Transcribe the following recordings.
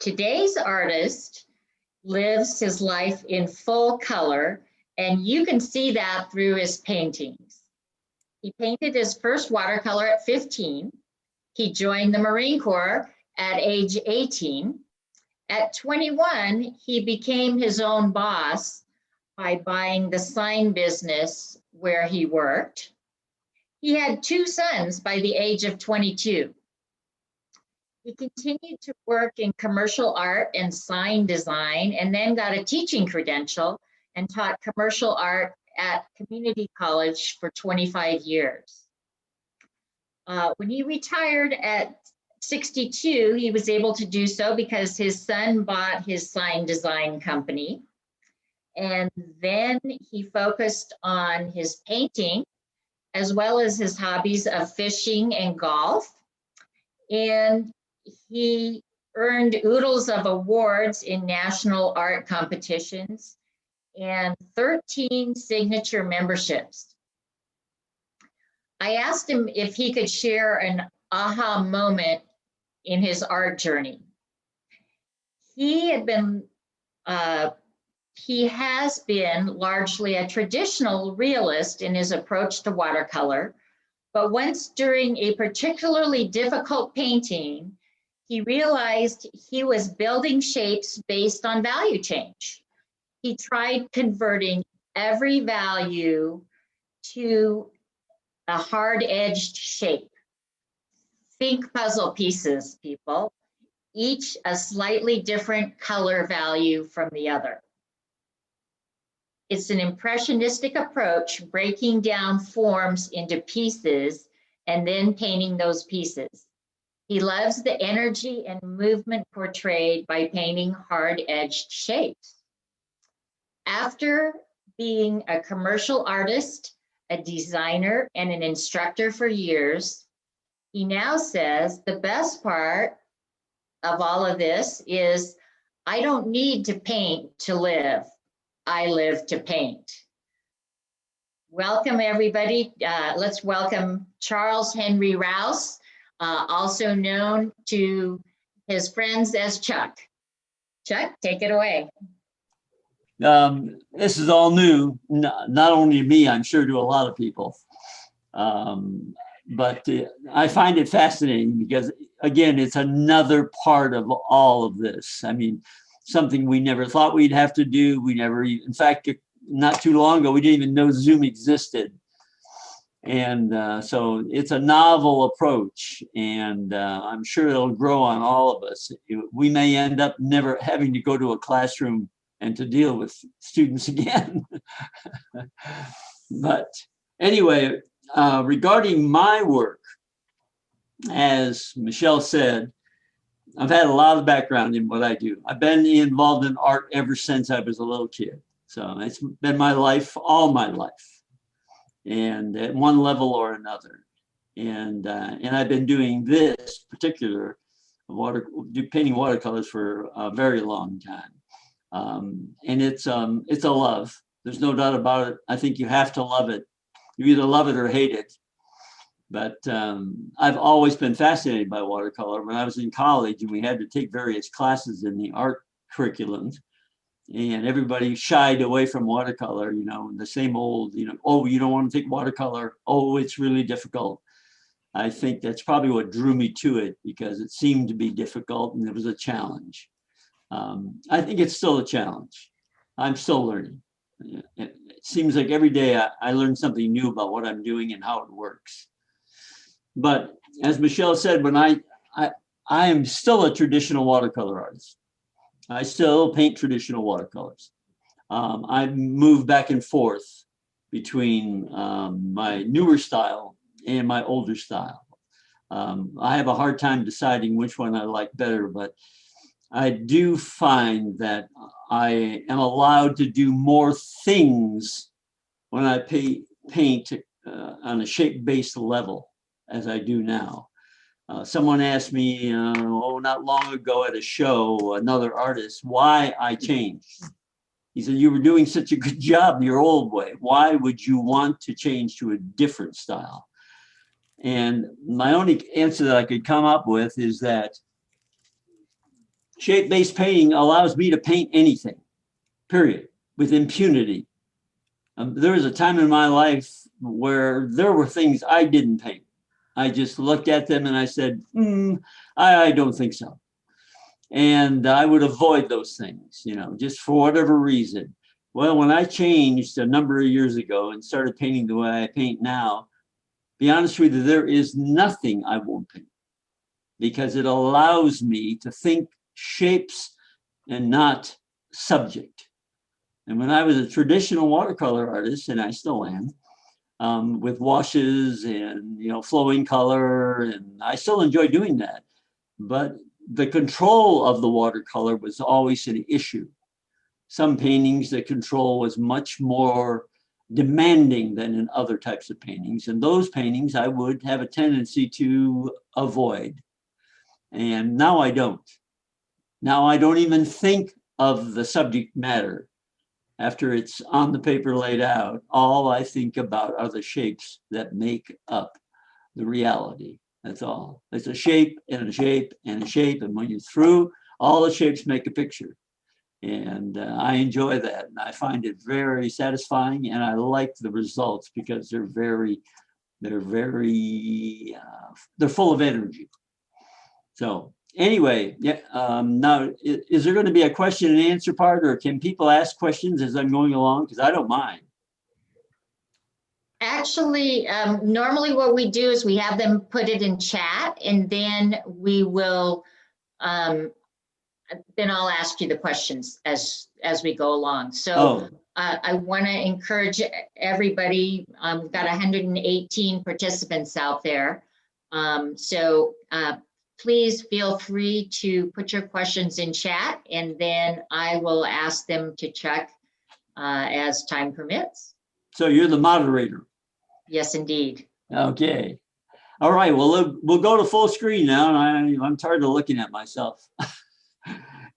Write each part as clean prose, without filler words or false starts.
Today's artist lives his life in full color, and you can see that through his paintings. He painted his first watercolor at 15. He joined the Marine Corps at age 18. At 21, he became his own boss by buying the sign business where he worked. He had 2 sons by the age of 22. He continued to work in commercial art and sign design, and then got a teaching credential and taught commercial art at community college for 25 years. When he retired at 62, he was able to do so because his son bought his sign design company. And then he focused on his painting, as well as his hobbies of fishing and golf. And he earned oodles of awards in national art competitions and 13 signature memberships. I asked him if he could share an aha moment in his art journey. He has been largely a traditional realist in his approach to watercolor, but once during a particularly difficult painting, he realized he was building shapes based on value change. He tried converting every value to a hard-edged shape. Think puzzle pieces, people, each a slightly different color value from the other. It's an impressionistic approach, breaking down forms into pieces and then painting those pieces. He loves the energy and movement portrayed by painting hard-edged shapes. After being a commercial artist, a designer, and an instructor for years, he now says the best part of all of this is, I don't need to paint to live. I live to paint. Welcome, everybody. Let's welcome Charles Henry Rouse, also known to his friends as Chuck. Chuck, take it away. This is all new, not only to me, I'm sure to a lot of people. But I find it fascinating because, again, it's another part of all of this. I mean, something we never thought we'd have to do. We never, in fact, not too long ago, we didn't even know Zoom existed. And so it's a novel approach, and I'm sure it'll grow on all of us. We may end up never having to go to a classroom and to deal with students again. But anyway, regarding my work, as Michelle said, I've had a lot of background in what I do. I've been involved in art ever since I was a little kid. So it's been my life, all my life, and at one level or another. And I've been doing this particular painting watercolors for a very long time. And it's a love. There's no doubt about it. I think you have to love it. You either love it or hate it. But I've always been fascinated by watercolor. When I was in college and we had to take various classes in the art curriculums, and everybody shied away from watercolor, you know, the same old, you know, oh, you don't want to take watercolor. Oh, it's really difficult. I think that's probably what drew me to it, because it seemed to be difficult and it was a challenge. I think it's still a challenge. I'm still learning. It seems like every day I learn something new about what I'm doing and how it works. But as Michelle said, when I am still a traditional watercolor artist. I still paint traditional watercolors. I move back and forth between my newer style and my older style. I have a hard time deciding which one I like better, but I do find that I am allowed to do more things when I paint on a shape-based level as I do now. Someone asked me, not long ago at a show, another artist, why I changed. He said, you were doing such a good job your old way. Why would you want to change to a different style? And my only answer that I could come up with is that shape-based painting allows me to paint anything, period, with impunity. There was a time in my life where there were things I didn't paint. I just looked at them and I said, I don't think so. And I would avoid those things, you know, just for whatever reason. Well, when I changed a number of years ago and started painting the way I paint now, be honest with you, there is nothing I won't paint because it allows me to think shapes and not subject. And when I was a traditional watercolor artist, and I still am, with washes and, you know, flowing color, and I still enjoy doing that. But the control of the watercolor was always an issue. Some paintings, the control was much more demanding than in other types of paintings. And those paintings I would have a tendency to avoid. And now I don't. Now I don't even think of the subject matter. After it's on the paper laid out, all I think about are the shapes that make up the reality. That's all. It's a shape and a shape and a shape. And when you're through, all the shapes make a picture. And I enjoy that. And I find it very satisfying. And I like the results because they're full of energy. So anyway, yeah. Now, is there going to be a question and answer part, or can people ask questions as I'm going along? Because I don't mind. Actually, normally what we do is we have them put it in chat, and then we will, then I'll ask you the questions as we go along. So I want to encourage everybody. We've got 118 participants out there. So please feel free to put your questions in chat, and then I will ask them to check as time permits. So you're the moderator. Yes, indeed. Okay. All right. Well, we'll go to full screen now. And I'm tired of looking at myself.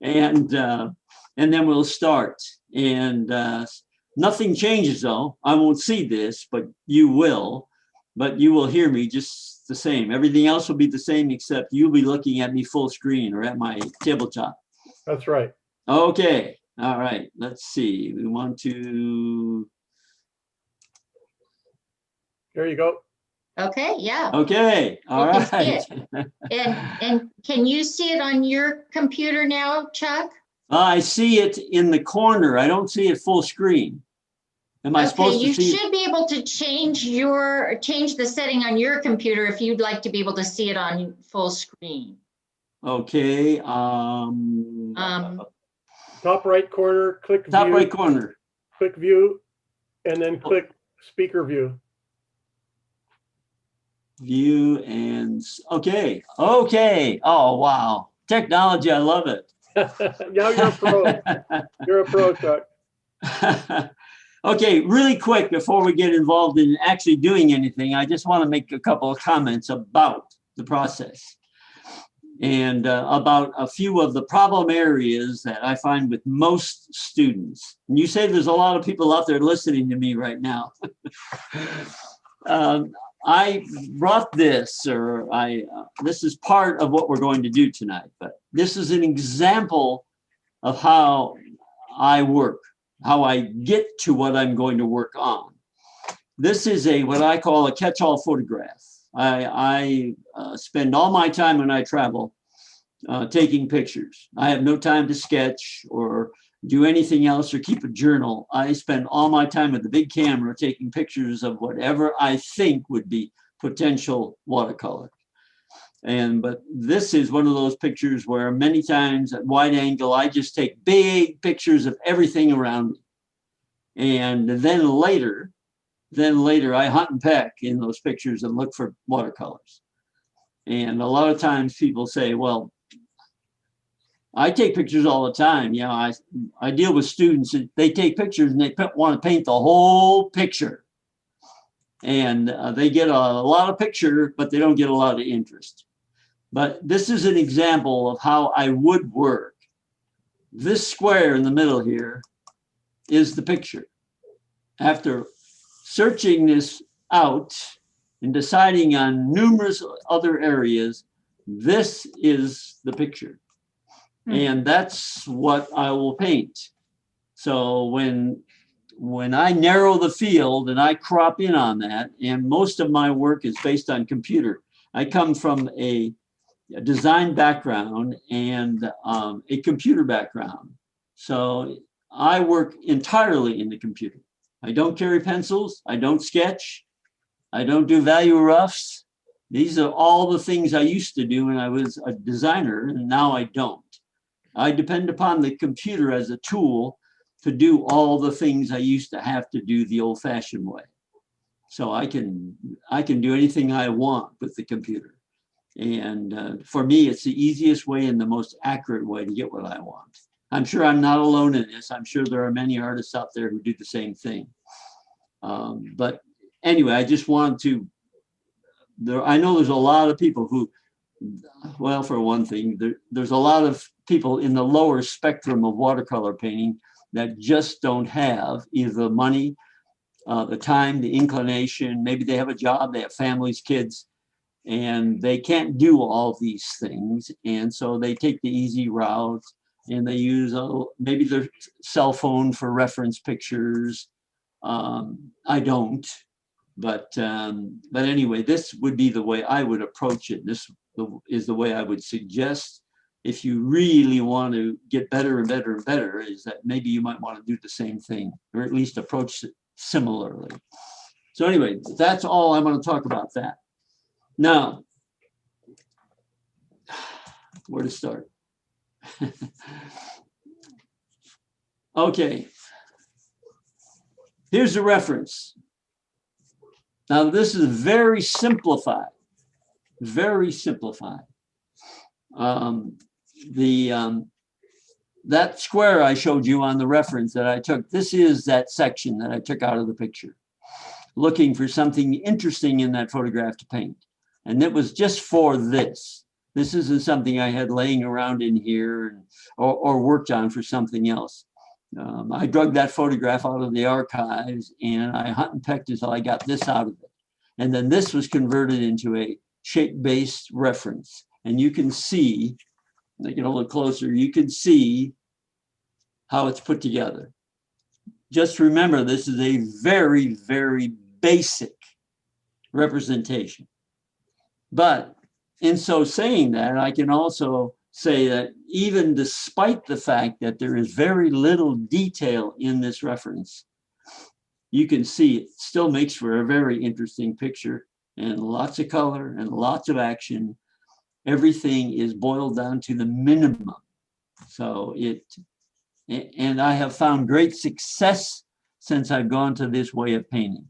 and then we'll start. And nothing changes, though. I won't see this, but you will. But you will hear me just the same. Everything else will be the same, except you'll be looking at me full screen or at my tabletop. That's right. Okay. All right. Let's see. We want to. There you go. Okay, yeah. Okay, all You can right. see it. And can you see it on your computer now, Chuck? I see it in the corner. I don't see it full screen. Am I supposed to see? You should be able to change the setting on your computer if you'd like to be able to see it on full screen. Okay. Top right corner, click view. Top right corner. Click view, and then click speaker view. View and okay. Okay. Oh wow. Technology, I love it. Now you're a pro. You're a pro, Chuck. Okay, really quick before we get involved in actually doing anything, I just want to make a couple of comments about the process and about a few of the problem areas that I find with most students. And you say there's a lot of people out there listening to me right now. I brought this, this is part of what we're going to do tonight, but this is an example of how I work, how I get to what I'm going to work on. This is what I call a catch-all photograph. I spend all my time when I travel taking pictures. I have no time to sketch or do anything else or keep a journal. I spend all my time with the big camera taking pictures of whatever I think would be potential watercolor. But this is one of those pictures where many times at wide angle, I just take big pictures of everything around me. And then later I hunt and peck in those pictures and look for watercolors. And a lot of times people say, well, I take pictures all the time. You know, I deal with students, they take pictures and they want to paint the whole picture. And they get a lot of picture, but they don't get a lot of interest. But this is an example of how I would work. This square in the middle here is the picture. After searching this out and deciding on numerous other areas, this is the picture. And that's what I will paint. So when I narrow the field and I crop in on that, and most of my work is based on computer. I come from a design background and a computer background. So I work entirely in the computer. I don't carry pencils. I don't sketch. I don't do value roughs. These are all the things I used to do when I was a designer, and now I don't. I depend upon the computer as a tool to do all the things I used to have to do the old-fashioned way. So I can do anything I want with the computer. And for me, it's the easiest way and the most accurate way to get what I want. I'm sure I'm not alone in this. I'm sure there are many artists out there who do the same thing. But anyway, I just wanted to, I know there's a lot of people who, well, for one thing, there's a lot of people in the lower spectrum of watercolor painting that just don't have either the money, the time, the inclination. Maybe they have a job, they have families, kids, and they can't do all these things. And so they take the easy route and they use maybe their cell phone for reference pictures. I don't, but anyway, this would be the way I would approach it. This is the way I would suggest. If you really want to get better and better and better, is that maybe you might want to do the same thing, or at least approach it similarly. So anyway, that's all I'm going to talk about that. Now, where to start? Okay, here's the reference. Now, this is very simplified, very simplified. That square I showed you on the reference that I took, this is that section that I took out of the picture, looking for something interesting in that photograph to paint. And it was just for this. This isn't something I had laying around in here or worked on for something else. I drug that photograph out of the archives and I hunt and pecked until I got this out of it. And then this was converted into a shape-based reference. And you can see, I get a little closer, you can see how it's put together. Just remember, this is a very, very basic representation. But in so saying that, I can also say that even despite the fact that there is very little detail in this reference, you can see it still makes for a very interesting picture and lots of color and lots of action. Everything is boiled down to the minimum. So and I have found great success since I've gone to this way of painting.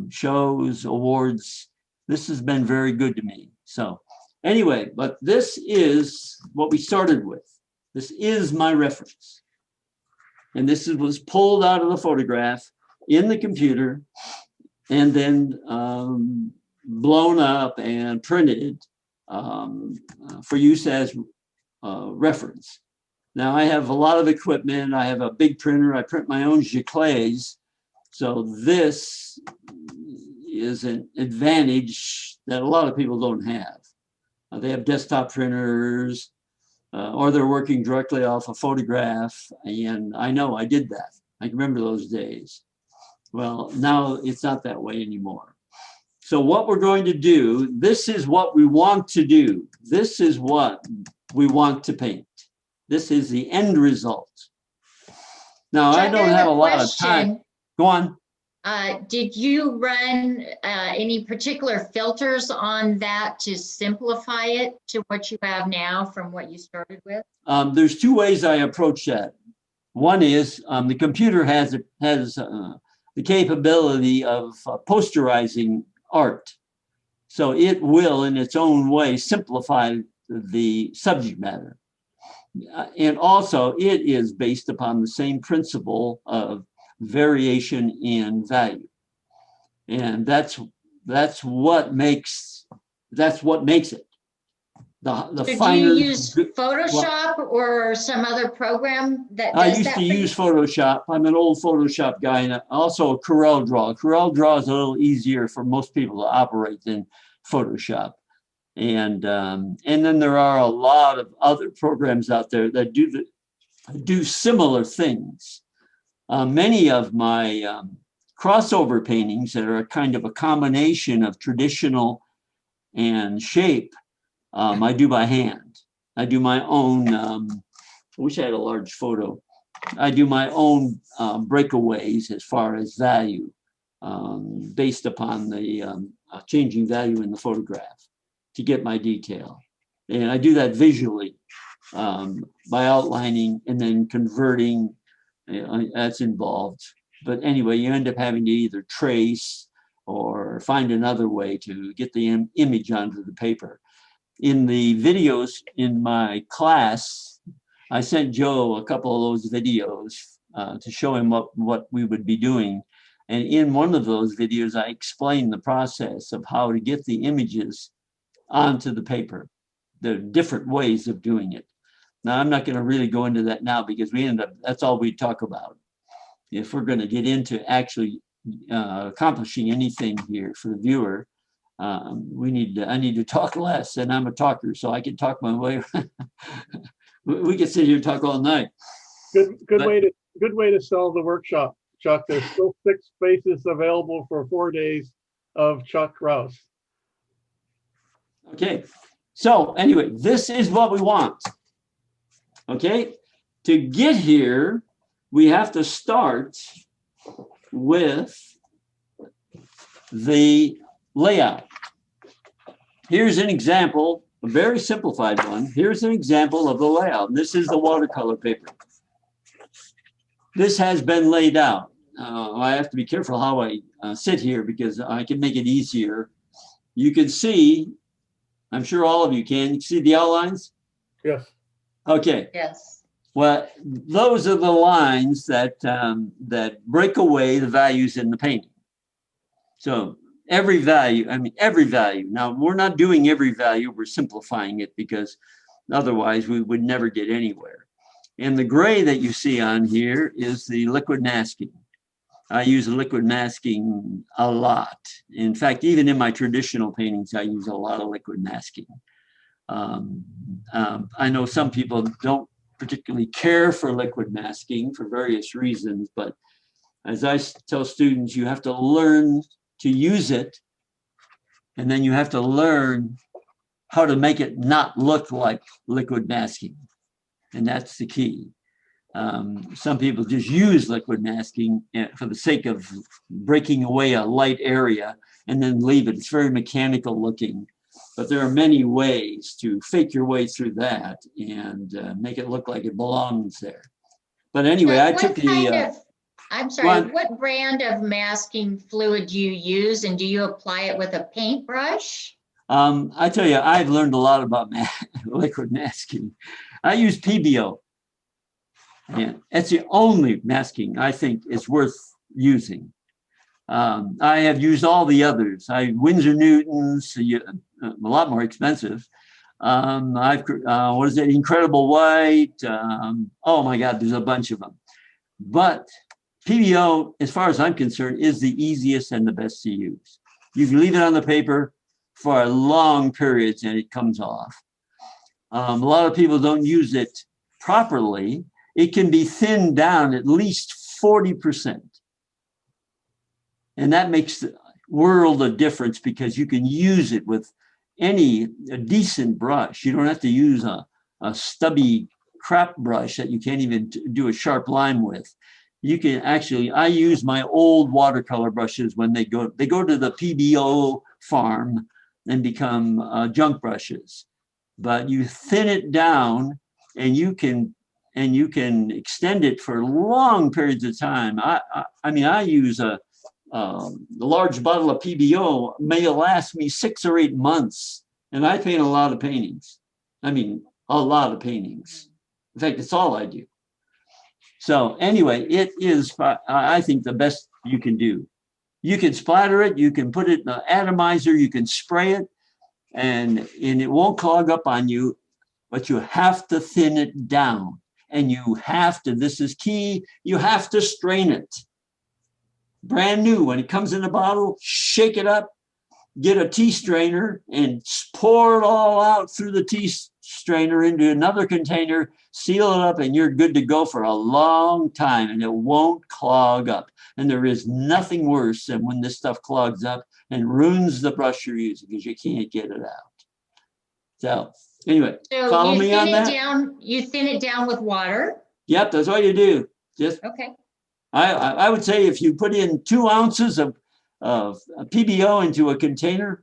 Shows, awards, this has been very good to me. So anyway, but this is what we started with. This is my reference. And this was pulled out of the photograph in the computer and then blown up and printed for use as reference. Now I have a lot of equipment. I have a big printer. I print my own giclées. So this is an advantage that a lot of people don't have. They have desktop printers or they're working directly off a photograph. And I know I did that. I can remember those days. Well, now it's not that way anymore. So what we're going to do, this is what we want to do. This is what we want to paint. This is the end result. Now, I don't have a lot of time. Go on. Did you run any particular filters on that to simplify it to what you have now from what you started with? There's two ways I approach that. One is the computer has the capability of posterizing art. So it will, in its own way, simplify the subject matter. And also, it is based upon the same principle of variation in value. And that's what makes it. Did you use Photoshop or some other program that does that? I used to use Photoshop. I'm an old Photoshop guy, and also Corel Draw. Corel Draw is a little easier for most people to operate than Photoshop. And then there are a lot of other programs out there that do similar things. Many of my crossover paintings that are kind of a combination of traditional and shape, I do by hand. I do my own, I wish I had a large photo. I do my own breakaways as far as value, based upon the changing value in the photograph to get my detail. And I do that visually, by outlining and then converting. That's involved. But anyway, you end up having to either trace or find another way to get the image onto the paper. In the videos in my class, I sent Joe a couple of those videos to show him what we would be doing. And in one of those videos, I explained the process of how to get the images onto the paper. There are different ways of doing it. Now, I'm not going to really go into that now because that's all we talk about. If we're going to get into actually accomplishing anything here for the viewer, I need to talk less, and I'm a talker, so I can talk my way. We could sit here and talk all night. Good way to sell the workshop, Chuck. There's still 6 spaces available for 4 days of Chuck Rouse. Okay, so anyway, this is what we want. Okay, to get here, we have to start with the layout. Here's an example, a very simplified one. Here's an example of the layout. This is the watercolor paper. This has been laid out. I have to be careful how I sit here because I can make it easier. You can see, I'm sure all of you can see the outlines? Yes. Okay. Yes. Well, those are the lines that that break away the values in the painting. So every value, every value. Now, we're not doing every value. We're simplifying it because otherwise we would never get anywhere. And the gray that you see on here is the liquid masking. I use liquid masking a lot. In fact, even in my traditional paintings, I use a lot of liquid masking. I know some people don't particularly care for liquid masking for various reasons, but as I tell students, you have to learn to use it, and then you have to learn how to make it not look like liquid masking, and that's the key. Some people just use liquid masking for the sake of breaking away a light area and then leave it. It's very mechanical looking, but there are many ways to fake your way through that and make it look like it belongs there. But anyway, I took the... I'm sorry, what brand of masking fluid do you use, and do you apply it with a paintbrush? I tell you, I've learned a lot about liquid masking. I use PBO. And it's the only masking I think is worth using. I have used all the others. Winsor Newtons, a lot more expensive. What is it? Incredible White. Oh my God, there's a bunch of them. But PBO, as far as I'm concerned, is the easiest and the best to use. You can leave it on the paper for long periods and it comes off. A lot of people don't use it properly. It can be thinned down at least 40%. And that makes the world of difference because you can use it with a decent brush. You don't have to use a stubby crap brush that you can't even do a sharp line with. You can actually, I use my old watercolor brushes when they go to the PBO farm and become junk brushes. But you thin it down and you can extend it for long periods of time. I use a large bottle of PBO may last me 6 or 8 months, and I paint a lot of paintings. A lot of paintings. In fact, it's all I do. So anyway, it is, I think, the best you can do. You can splatter it, you can put it in an atomizer, you can spray it, and it won't clog up on you, but you have to thin it down. And you have to, this is key, you have to strain it. Brand new, when it comes in a bottle, shake it up get a tea strainer and pour it all out through the tea strainer into another container, seal it up, and you're good to go for a long time, and it won't clog up. And there is nothing worse than when this stuff clogs up and ruins the brush you're using because you can't get it out. So anyway, So follow you me thin on it that. down, you thin it down with water. Yep, that's all you do. Just Okay. I would say if you put in 2 ounces of PBO into a container,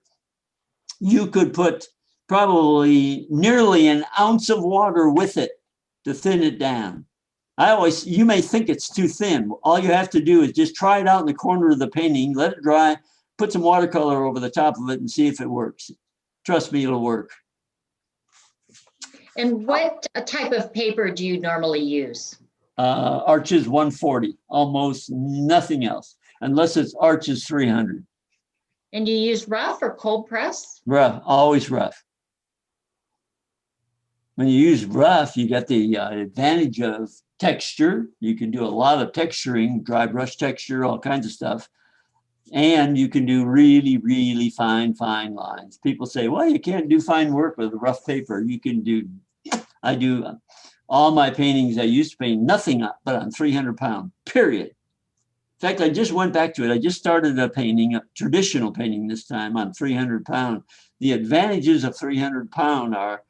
you could put probably nearly an ounce of water with it to thin it down. You may think it's too thin. All you have to do is just try it out in the corner of the painting, let it dry, put some watercolor over the top of it and see if it works. Trust me, it'll work. And what type of paper do you normally use? Arches 140, almost nothing else, unless it's Arches 300. And you use rough or cold press? Rough, always rough. When you use rough, you get the advantage of texture. You can do a lot of texturing, dry brush texture, all kinds of stuff. And you can do really, really fine lines. People say, well, you can't do fine work with rough paper. You can do, I do all my paintings. I used to paint nothing but on 300 pound, period. In fact, I just went back to it. I just started a painting, a traditional painting this time on 300 pound. The advantages of 300 pound are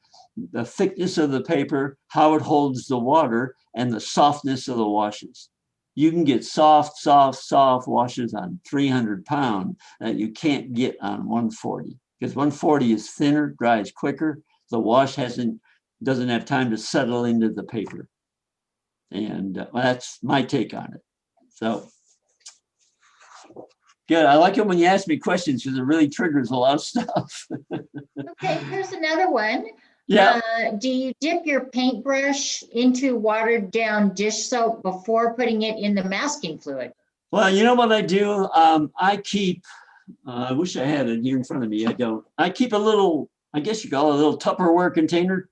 the thickness of the paper, how it holds the water, and the softness of the washes. You can get soft washes on 300 pound that you can't get on 140 because 140 is thinner, dries quicker. The wash doesn't have time to settle into the paper. And that's my take on it. So good. I like it when you ask me questions because it really triggers a lot of stuff. Okay, here's another one. Yeah. Do you dip your paintbrush into watered down dish soap before putting it in the masking fluid? Well, you know what I do? I keep, I wish I had it here in front of me. I don't. I keep a little, I guess you call it a little Tupperware container.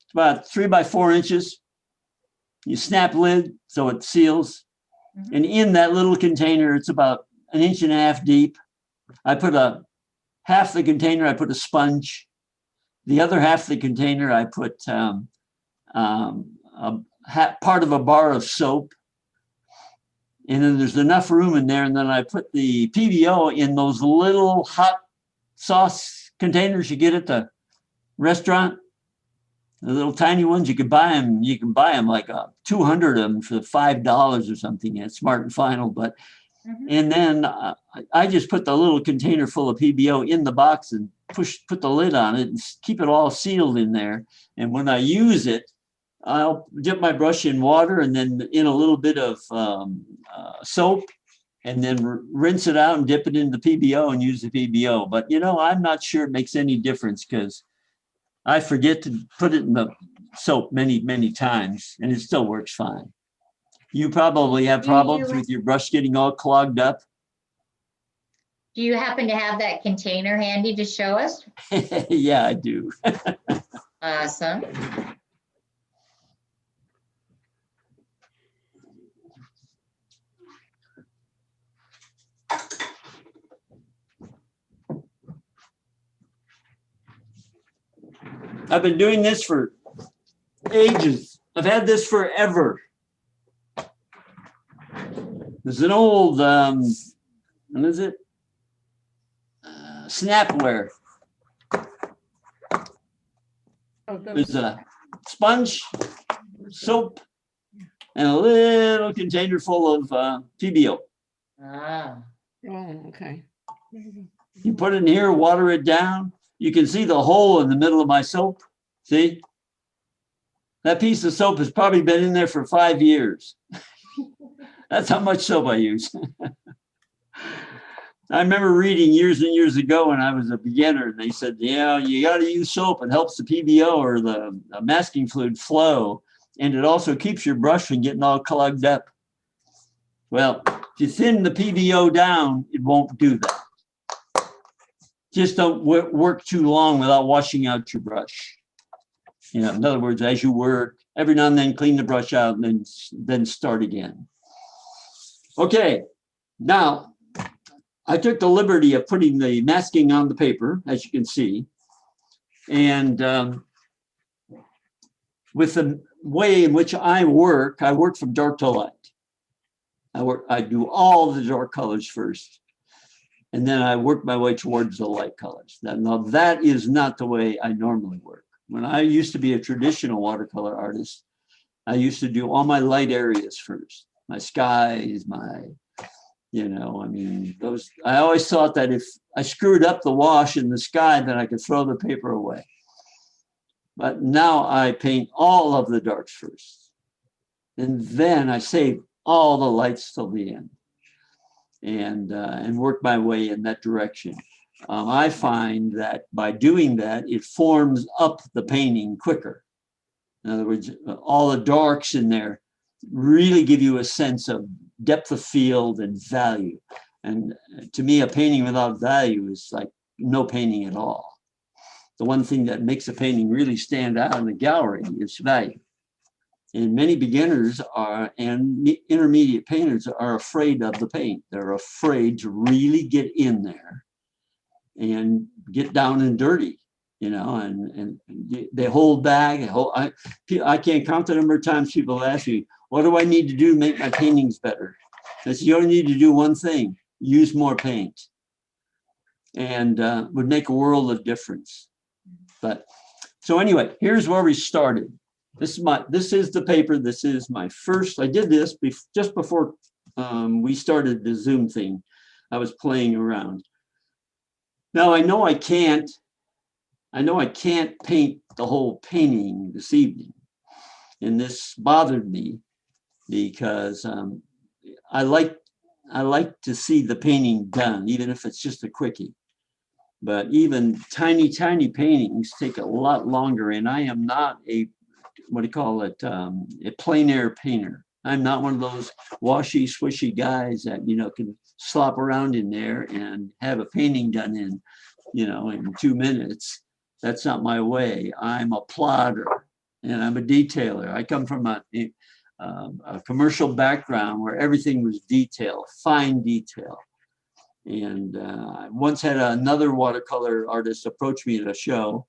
It's about 3 by 4 inches. You snap lid so it seals. Mm-hmm. And in that little container, it's about 1.5 inches deep. I put half the container, I put a sponge. The other half of the container, I put part of a bar of soap. And then there's enough room in there. And then I put the PBO in those little hot sauce containers you get at the restaurant. The little tiny ones, you can buy them. You can buy them like 200 of them for $5 or something at Smart and Final. But and then I just put the little container full of PBO in the box and put the lid on it and keep it all sealed in there. And when I use it, I'll dip my brush in water and then in a little bit of soap and then rinse it out and dip it in the PBO and use the PBO. But, you know, I'm not sure it makes any difference because I forget to put it in the soap many times and it still works fine. You probably have problems with your brush getting all clogged up. Do you happen to have that container handy to show us? Yeah, I do. Awesome. I've been doing this for ages. I've had this forever. There's an old, what is it? Snapware. There's a sponge, soap, and a little container full of PBO. Ah. Oh, okay. You put it in here, water it down. You can see the hole in the middle of my soap. See? That piece of soap has probably been in there for 5 years. That's how much soap I use. I remember reading years and years ago when I was a beginner, and they said, yeah, you got to use soap. It helps the PBO or the masking fluid flow. And it also keeps your brush from getting all clogged up. Well, if you thin the PBO down, it won't do that. Just don't work too long without washing out your brush. You know, in other words, as you work, every now and then clean the brush out and then start again. Okay, now I took the liberty of putting the masking on the paper, as you can see. And with the way in which I work from dark to light. I do all the dark colors first, and then I work my way towards the light colors. Now that is not the way I normally work. When I used to be a traditional watercolor artist, I used to do all my light areas first, my skies, I always thought that if I screwed up the wash in the sky, then I could throw the paper away. But now I paint all of the darks first, and then I save all the lights till the end, and work my way in that direction. I find that by doing that, it forms up the painting quicker. In other words, all the darks in there really give you a sense of depth of field and value. And to me, a painting without value is like no painting at all. The one thing that makes a painting really stand out in the gallery is value. And many beginners and intermediate painters are afraid of the paint. They're afraid to really get in there and get down and dirty, and they hold back. I can't count the number of times people ask me, what do I need to do to make my paintings better? I said, you only need to do one thing, use more paint, and would make a world of difference. But so anyway, here's where we started. This is the paper. This is my first. I did this just before we started the Zoom thing. I was playing around. Now I know I can't paint the whole painting this evening, and this bothered me because I like to see the painting done, even if it's just a quickie. But even tiny paintings take a lot longer, and I am not a plein air painter. I'm not one of those washy, swishy guys that, can slop around in there and have a painting done in 2 minutes. That's not my way. I'm a plodder and I'm a detailer. I come from a commercial background where everything was detail, fine detail. And I once had another watercolor artist approach me at a show,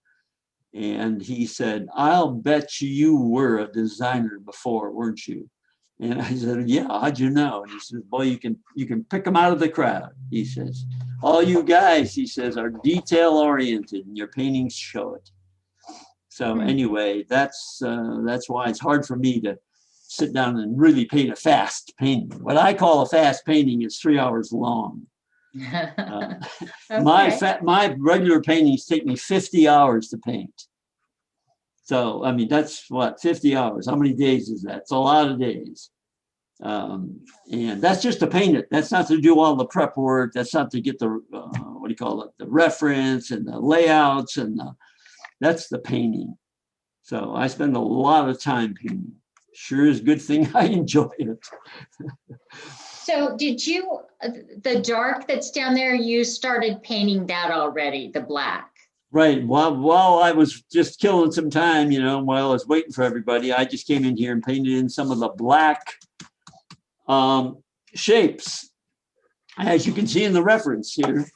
and he said, "I'll bet you were a designer before, weren't you?" And I said, "Yeah, how'd you know?" And he says, "Boy, you can pick them out of the crowd." He says, "All you guys," he says, "are detail oriented, and your paintings show it." So anyway, that's why it's hard for me to sit down and really paint a fast painting. What I call a fast painting is 3 hours long. Okay. My regular paintings take me 50 hours to paint. So, I mean, that's what, 50 hours. How many days is that? It's a lot of days. And that's just to paint it. That's not to do all the prep work. That's not to get the, the reference and the layouts that's the painting. So I spend a lot of time painting. Sure is a good thing I enjoy it. So did you, the dark that's down there, you started painting that already, the black? Right. While I was just killing some time, while I was waiting for everybody, I just came in here and painted in some of the black shapes, as you can see in the reference here.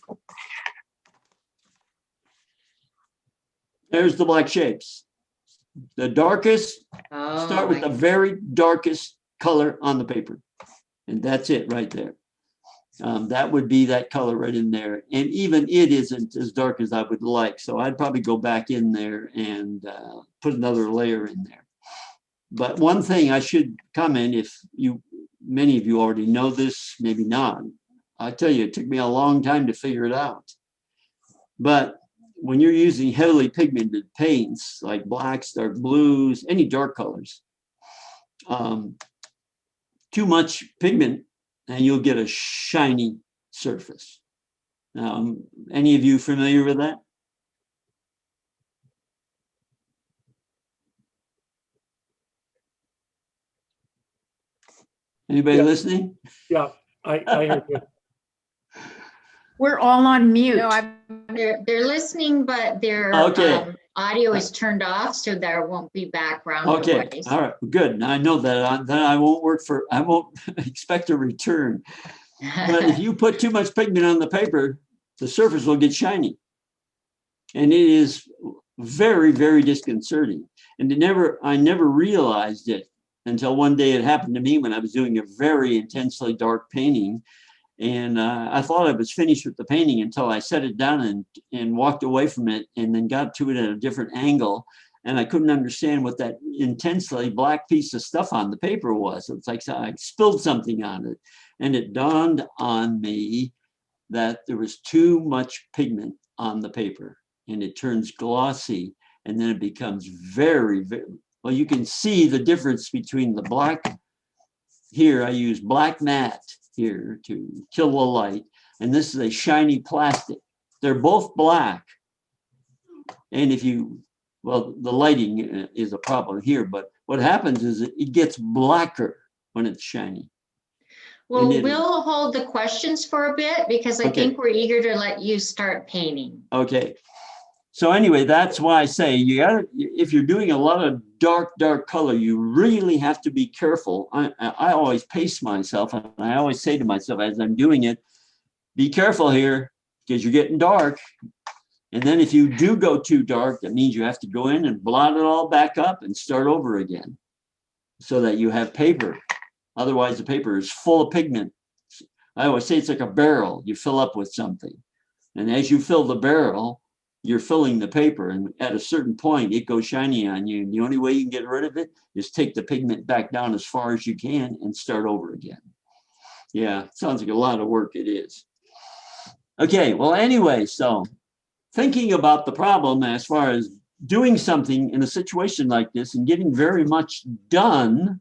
There's the black shapes. The darkest, start with the very darkest color on the paper. And that's it right there. That would be that color right in there. And even it isn't as dark as I would like. So I'd probably go back in there and put another layer in there. But one thing I should comment, many of you already know this, maybe not. I tell you, it took me a long time to figure it out. But when you're using heavily pigmented paints like blacks, dark blues, any dark colors, too much pigment and you'll get a shiny surface. Any of you familiar with that? Anybody listening? Yeah, I hear you. We're all on mute. No, they're listening, but their audio is turned off, so there won't be background noise. All right, good. Now I know that. Then I won't expect a return. But if you put too much pigment on the paper, the surface will get shiny. And it is very, very disconcerting. And I never realized it until one day it happened to me when I was doing a very intensely dark painting. And I thought I was finished with the painting until I set it down and walked away from it and then got to it at a different angle. And I couldn't understand what that intensely black piece of stuff on the paper was. It's like I spilled something on it. And it dawned on me that there was too much pigment on the paper and it turns glossy and then it becomes very, very, well, you can see the difference between the black. Here I use black matte here to kill the light. And this is a shiny plastic. They're both black. And if you, well, the lighting is a problem here, but what happens is it gets blacker when it's shiny. Well, we'll hold the questions for a bit because I think we're eager to let you start painting. Okay. So anyway, that's why I say you gotta, if you're doing a lot of dark color, you really have to be careful. I always pace myself and I always say to myself as I'm doing it, be careful here because you're getting dark. And then if you do go too dark, that means you have to go in and blot it all back up and start over again so that you have paper. Otherwise, the paper is full of pigment. I always say it's like a barrel you fill up with something. And as you fill the barrel, you're filling the paper. And at a certain point, it goes shiny on you. And the only way you can get rid of it is take the pigment back down as far as you can and start over again. Yeah, sounds like a lot of work. It is. Okay, well, anyway, so thinking about the problem as far as doing something in a situation like this and getting very much done,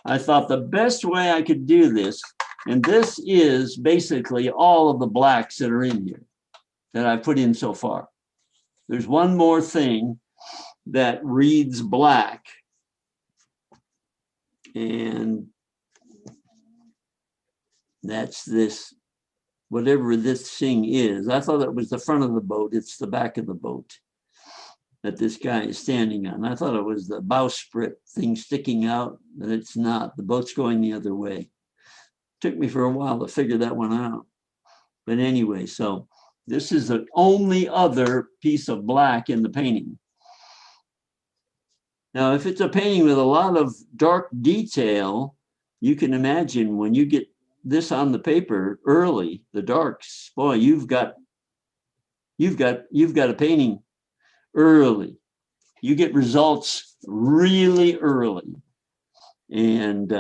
I thought the best way I could do this, and this is basically all of the blacks that are in here that I put in so far. There's one more thing that reads black, and that's this, whatever this thing is. I thought it was the front of the boat. It's the back of the boat that this guy is standing on. I thought it was the bowsprit thing sticking out, but it's not. The boat's going the other way. Took me for a while to figure that one out. But anyway, so this is the only other piece of black in the painting. Now, if it's a painting with a lot of dark detail, you can imagine when you get this on the paper early, the darks, boy, you've got a painting early. You get results really early. And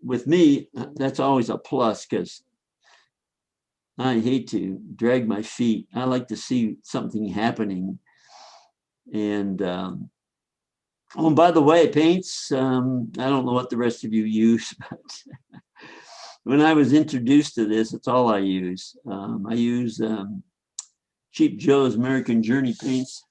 with me, that's always a plus because I hate to drag my feet. I like to see something happening. And oh, and by the way, paints, I don't know what the rest of you use, but when I was introduced to this, it's all I use. I use Cheap Joe's American Journey paints.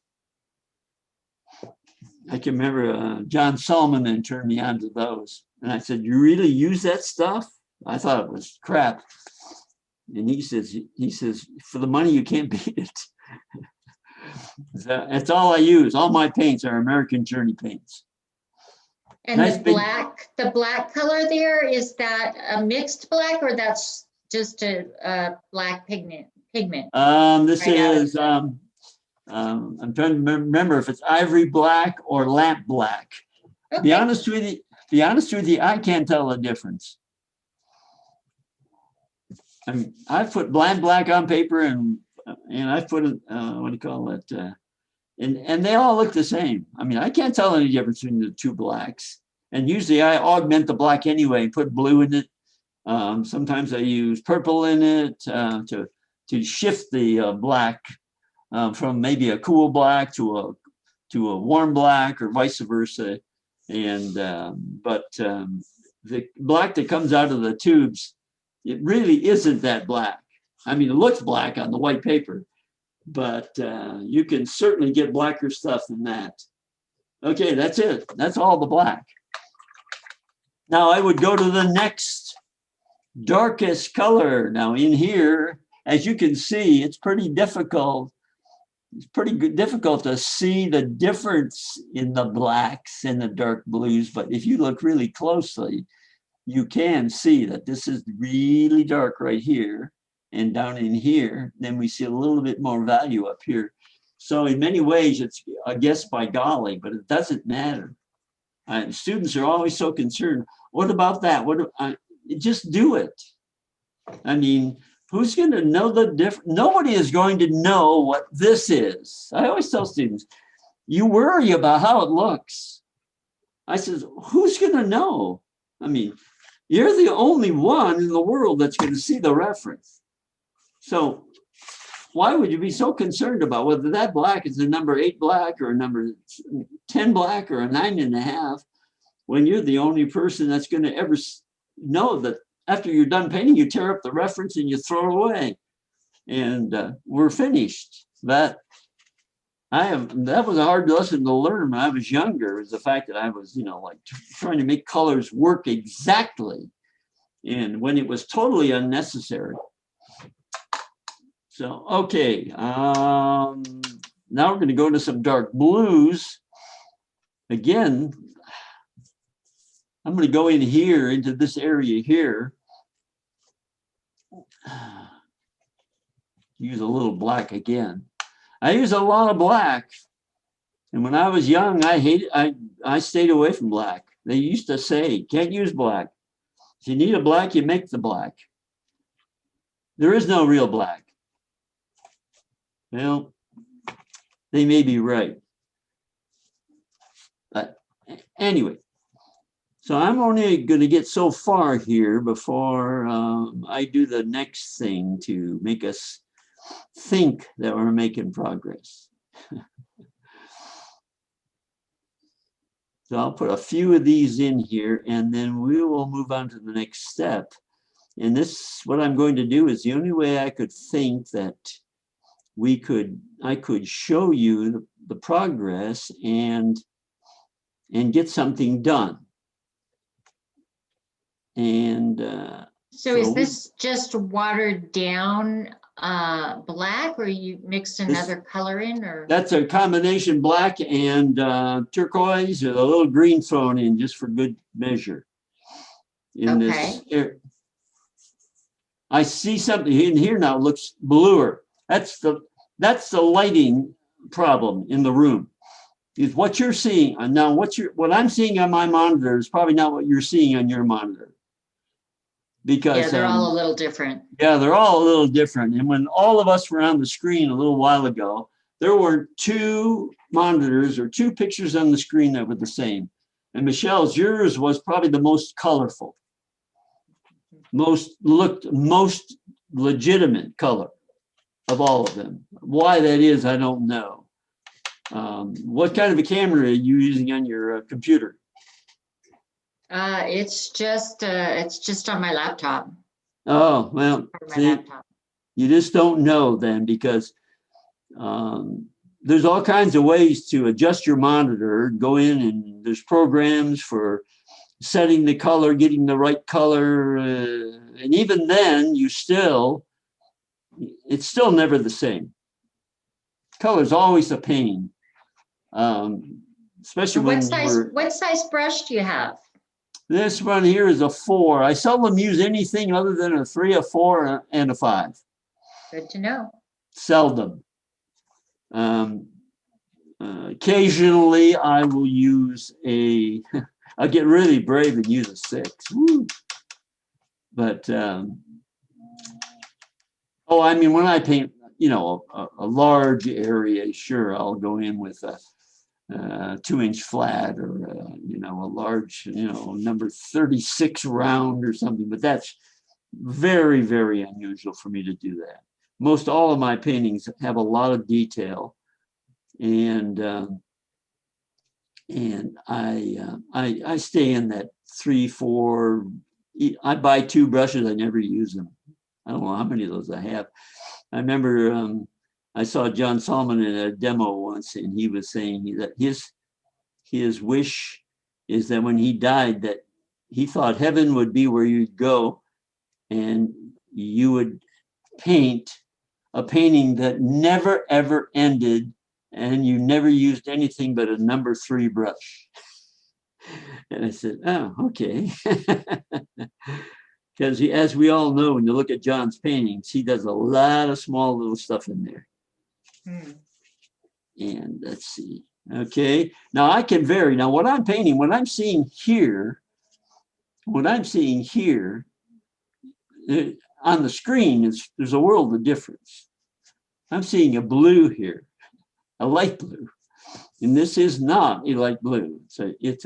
I can remember John Solomon turned me on to those. And I said, you really use that stuff? I thought it was crap. And he says, for the money, you can't beat it. That's all I use. All my paints are American Journey paints. And nice the black color there, is that a mixed black or that's just a black pigment? This is, I'm trying to remember if it's ivory black or lamp black. Okay. Be honest with you, I can't tell the difference. I mean, I've put lamp black on paper and I've put what do you call it? And they all look the same. I mean, I can't tell any difference between the two blacks. And usually I augment the black anyway, put blue in it. Sometimes I use purple in it to shift the black from maybe a cool black to a warm black or vice versa. And but the black that comes out of the tubes, it really isn't that black. I mean, it looks black on the white paper, but you can certainly get blacker stuff than that. Okay, that's it. That's all the black. Now I would go to the next darkest color. Now in here, as you can see, it's pretty difficult. It's pretty difficult to see the difference in the blacks and the dark blues. But if you look really closely, you can see that this is really dark right here and down in here. Then we see a little bit more value up here. So in many ways, it's a guess by golly, but it doesn't matter. Students are always so concerned. What about that? Just do it. I mean, who's going to know the difference? Nobody is going to know what this is. I always tell students, you worry about how it looks. I says, who's going to know? I mean, you're the only one in the world that's going to see the reference. So why would you be so concerned about whether that black is a number 8 black or a number 10 black or a 9.5 when you're the only person that's going to ever know that after you're done painting, you tear up the reference and you throw it away and we're finished. That was a hard lesson to learn when I was younger, is the fact that I was, like trying to make colors work exactly, and when it was totally unnecessary. So, okay, now we're going to go to some dark blues. Again, I'm going to go in here into this area here. Use a little black again. I use a lot of black. And when I was young, I stayed away from black. They used to say, can't use black. If you need a black, you make the black. There is no real black. Well, they may be right. But anyway, so I'm only going to get so far here before I do the next thing to make us think that we're making progress. So I'll put a few of these in here and then we will move on to the next step. And this, what I'm going to do is the only way I could think that I could show you the progress and get something done. And so is this just watered down black, or you mixed another color in? Or that's a combination black and turquoise with a little green thrown in just for good measure. In this area. I see something in here now, it looks bluer. That's the lighting problem in the room. Is what you're seeing now. What I'm seeing on my monitor is probably not what you're seeing on your monitor. Because yeah, they're all a little different. Yeah, they're all a little different. And when all of us were on the screen a little while ago, there were 2 monitors or 2 pictures on the screen that were the same. And Michelle's, yours was probably the most colorful, most legitimate color of all of them. Why that is, I don't know. What kind of a camera are you using on your computer? It's just on my laptop. Oh, well, see, you just don't know then, because there's all kinds of ways to adjust your monitor. Go in and there's programs for setting the color, getting the right color. And even then, it's still never the same. Color is always a pain, especially when what size brush do you have? This one here is a 4. I seldom use anything other than a 3, a 4, and a 5. Good to know. Seldom. Occasionally, I will use I'll get really brave and use a 6. Woo. But, I mean, when I paint, a large area, sure, I'll go in with a 2-inch flat or a large number 36 round or something, but that's very, very unusual for me to do that. Most all of my paintings have a lot of detail, and I stay in that 3, 4. I buy 2 brushes, I never use them. I don't know how many of those I have. I remember I saw John Solomon in a demo once, and he was saying that his wish is that when he died, that he thought heaven would be where you'd go and you would paint a painting that never, ever ended, and you never used anything but a number 3 brush. And I said, oh, okay. Because as we all know, when you look at John's paintings, he does a lot of small little stuff in there. And let's see. Okay. Now I can vary. Now what I'm painting, what I'm seeing here on the screen is there's a world of difference. I'm seeing a blue here, a light blue, and this is not a light blue. It's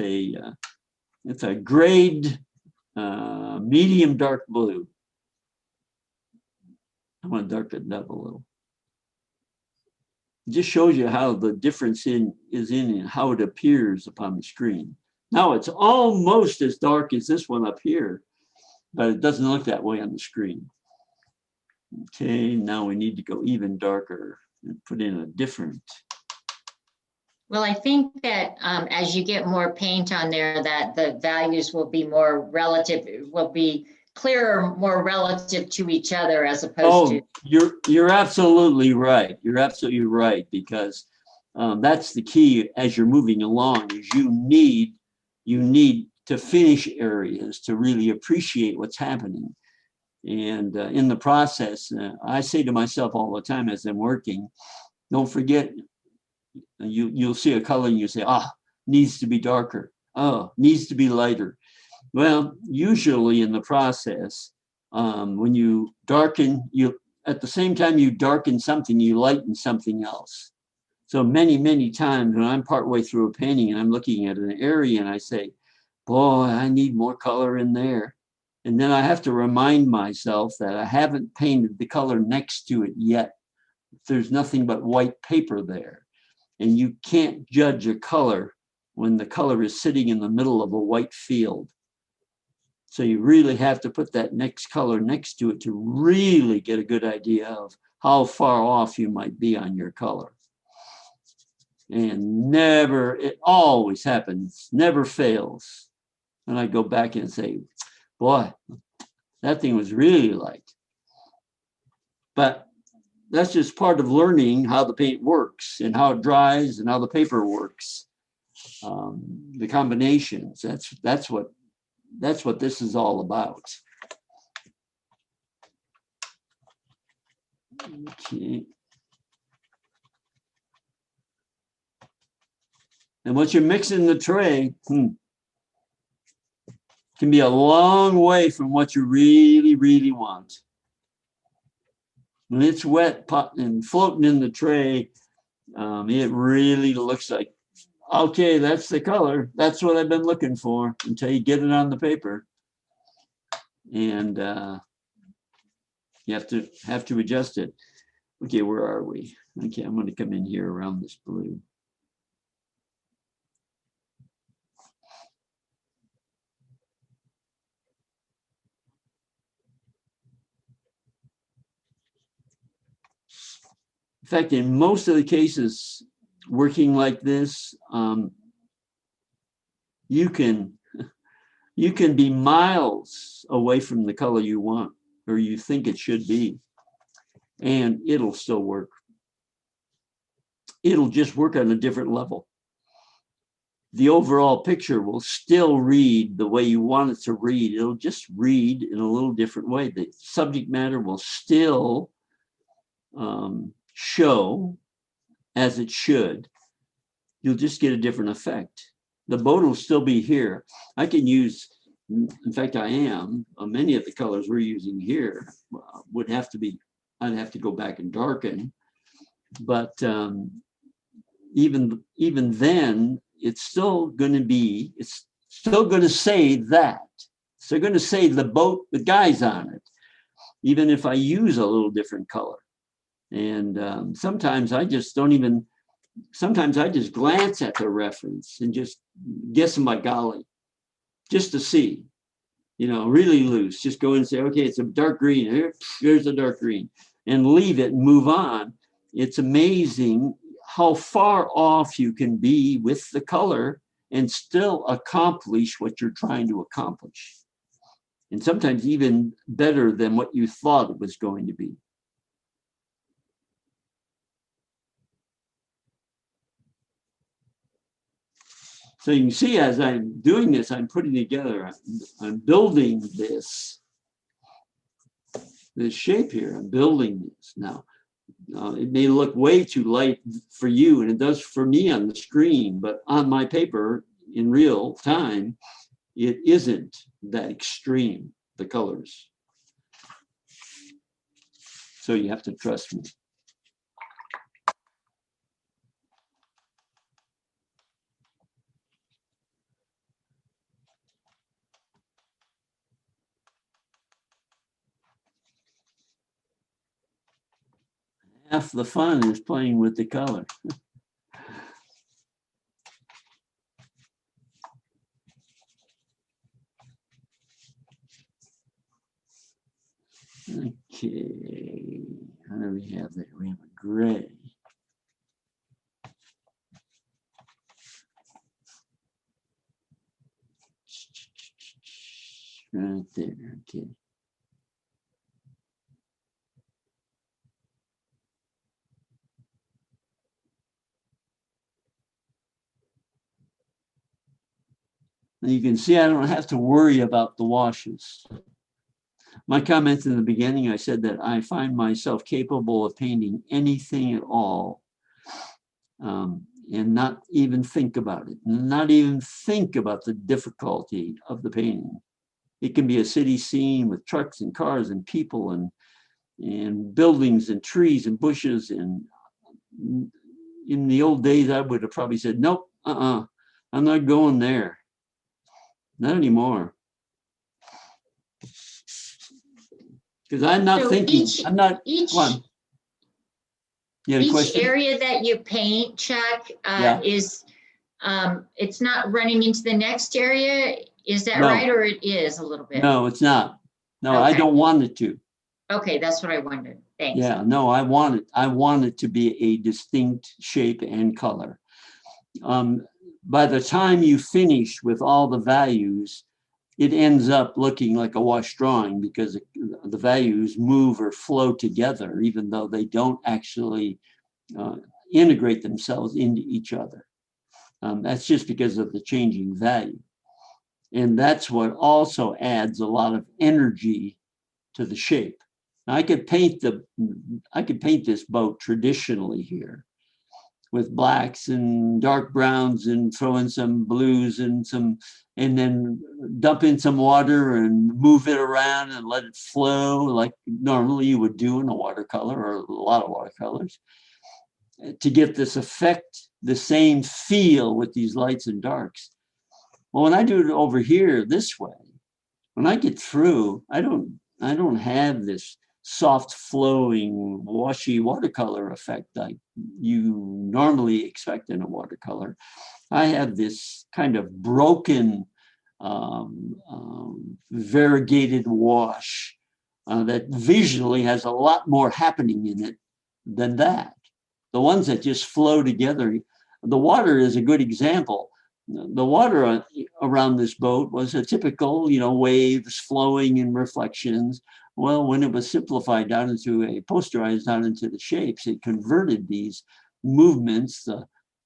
a grade medium dark blue. I want to darken it up a little. It just shows you how the difference is in how it appears upon the screen. Now it's almost as dark as this one up here, but it doesn't look that way on the screen. Okay, now we need to go even darker and put in a different. Well, I think that as you get more paint on there, that the values will be more relative, will be clearer, more relative to each other as opposed to. You're absolutely right. You're absolutely right, because that's the key as you're moving along. Is you need to finish areas to really appreciate what's happening. And in the process, I say to myself all the time as I'm working, don't forget, you'll see a color and you say, needs to be darker. Oh, needs to be lighter. Well, usually in the process, when you darken, at the same time you darken something, you lighten something else. So many times when I'm partway through a painting and I'm looking at an area and I say, boy, I need more color in there. And then I have to remind myself that I haven't painted the color next to it yet. There's nothing but white paper there. And you can't judge a color when the color is sitting in the middle of a white field. So you really have to put that next color next to it to really get a good idea of how far off you might be on your color. And it always happens, never fails. And I go back and say, boy, that thing was really light. But that's just part of learning how the paint works and how it dries and how the paper works. The combinations, that's what this is all about. Okay. And once you mix in the tray, can be a long way from what you really want. When it's wet and floating in the tray, it really looks like, okay, that's the color. That's what I've been looking for until you get it on the paper. And you have to adjust it. Okay, where are we? Okay, I'm going to come in here around this blue. In fact, in most of the cases working like this, you can be miles away from the color you want or you think it should be, and it'll still work. It'll just work on a different level. The overall picture will still read the way you want it to read. It'll just read in a little different way. The subject matter will still show as it should. You'll just get a different effect. The boat will still be here. I can use, in fact, I am, many of the colors we're using here would have to be, I'd have to go back and darken. But even then, it's still going to be, it's still going to say that. So they're going to say the boat, the guys on it, even if I use a little different color. And sometimes I just don't even, sometimes I just glance at the reference and just guess them by golly, just to see, really loose. Just go in and say, okay, it's a dark green. Here's a dark green, and leave it and move on. It's amazing how far off you can be with the color and still accomplish what you're trying to accomplish. And sometimes even better than what you thought it was going to be. So you can see as I'm doing this, I'm putting together, I'm building this shape here. I'm building this now. It may look way too light for you, and it does for me on the screen, but on my paper in real time, it isn't that extreme, the colors. So you have to trust me. Half the fun is playing with the color. Okay, how do we have that? We have a gray. Right there, okay. And you can see I don't have to worry about the washes. My comments in the beginning, I said that I find myself capable of painting anything at all, and not even think about it, not even think about the difficulty of the painting. It can be a city scene with trucks and cars and people and buildings and trees and bushes. And in the old days, I would have probably said, nope, I'm not going there. Not anymore. Because I'm not thinking, I'm not, one. Each area that you paint, Chuck, is, it's not running into the next area. Is that right? Or it is a little bit? No, it's not. No, okay. I don't want it to. Okay, that's what I wondered. Thanks. Yeah, no, I want it to be a distinct shape and color. By the time you finish with all the values, it ends up looking like a wash drawing because the values move or flow together, even though they don't actually integrate themselves into each other. That's just because of the changing value. And that's what also adds a lot of energy to the shape. Now, I could paint this boat traditionally here with blacks and dark browns and throw in some blues and then dump in some water and move it around and let it flow like normally you would do in a watercolor or a lot of watercolors to get this effect, the same feel with these lights and darks. Well, when I do it over here this way, when I get through, I don't have this soft flowing washy watercolor effect like you normally expect in a watercolor. I have this kind of broken variegated wash that visually has a lot more happening in it than that. The ones that just flow together, the water is a good example. The water around this boat was a typical, waves flowing and reflections. Well, when it was simplified down into posterized down into the shapes, it converted these movements,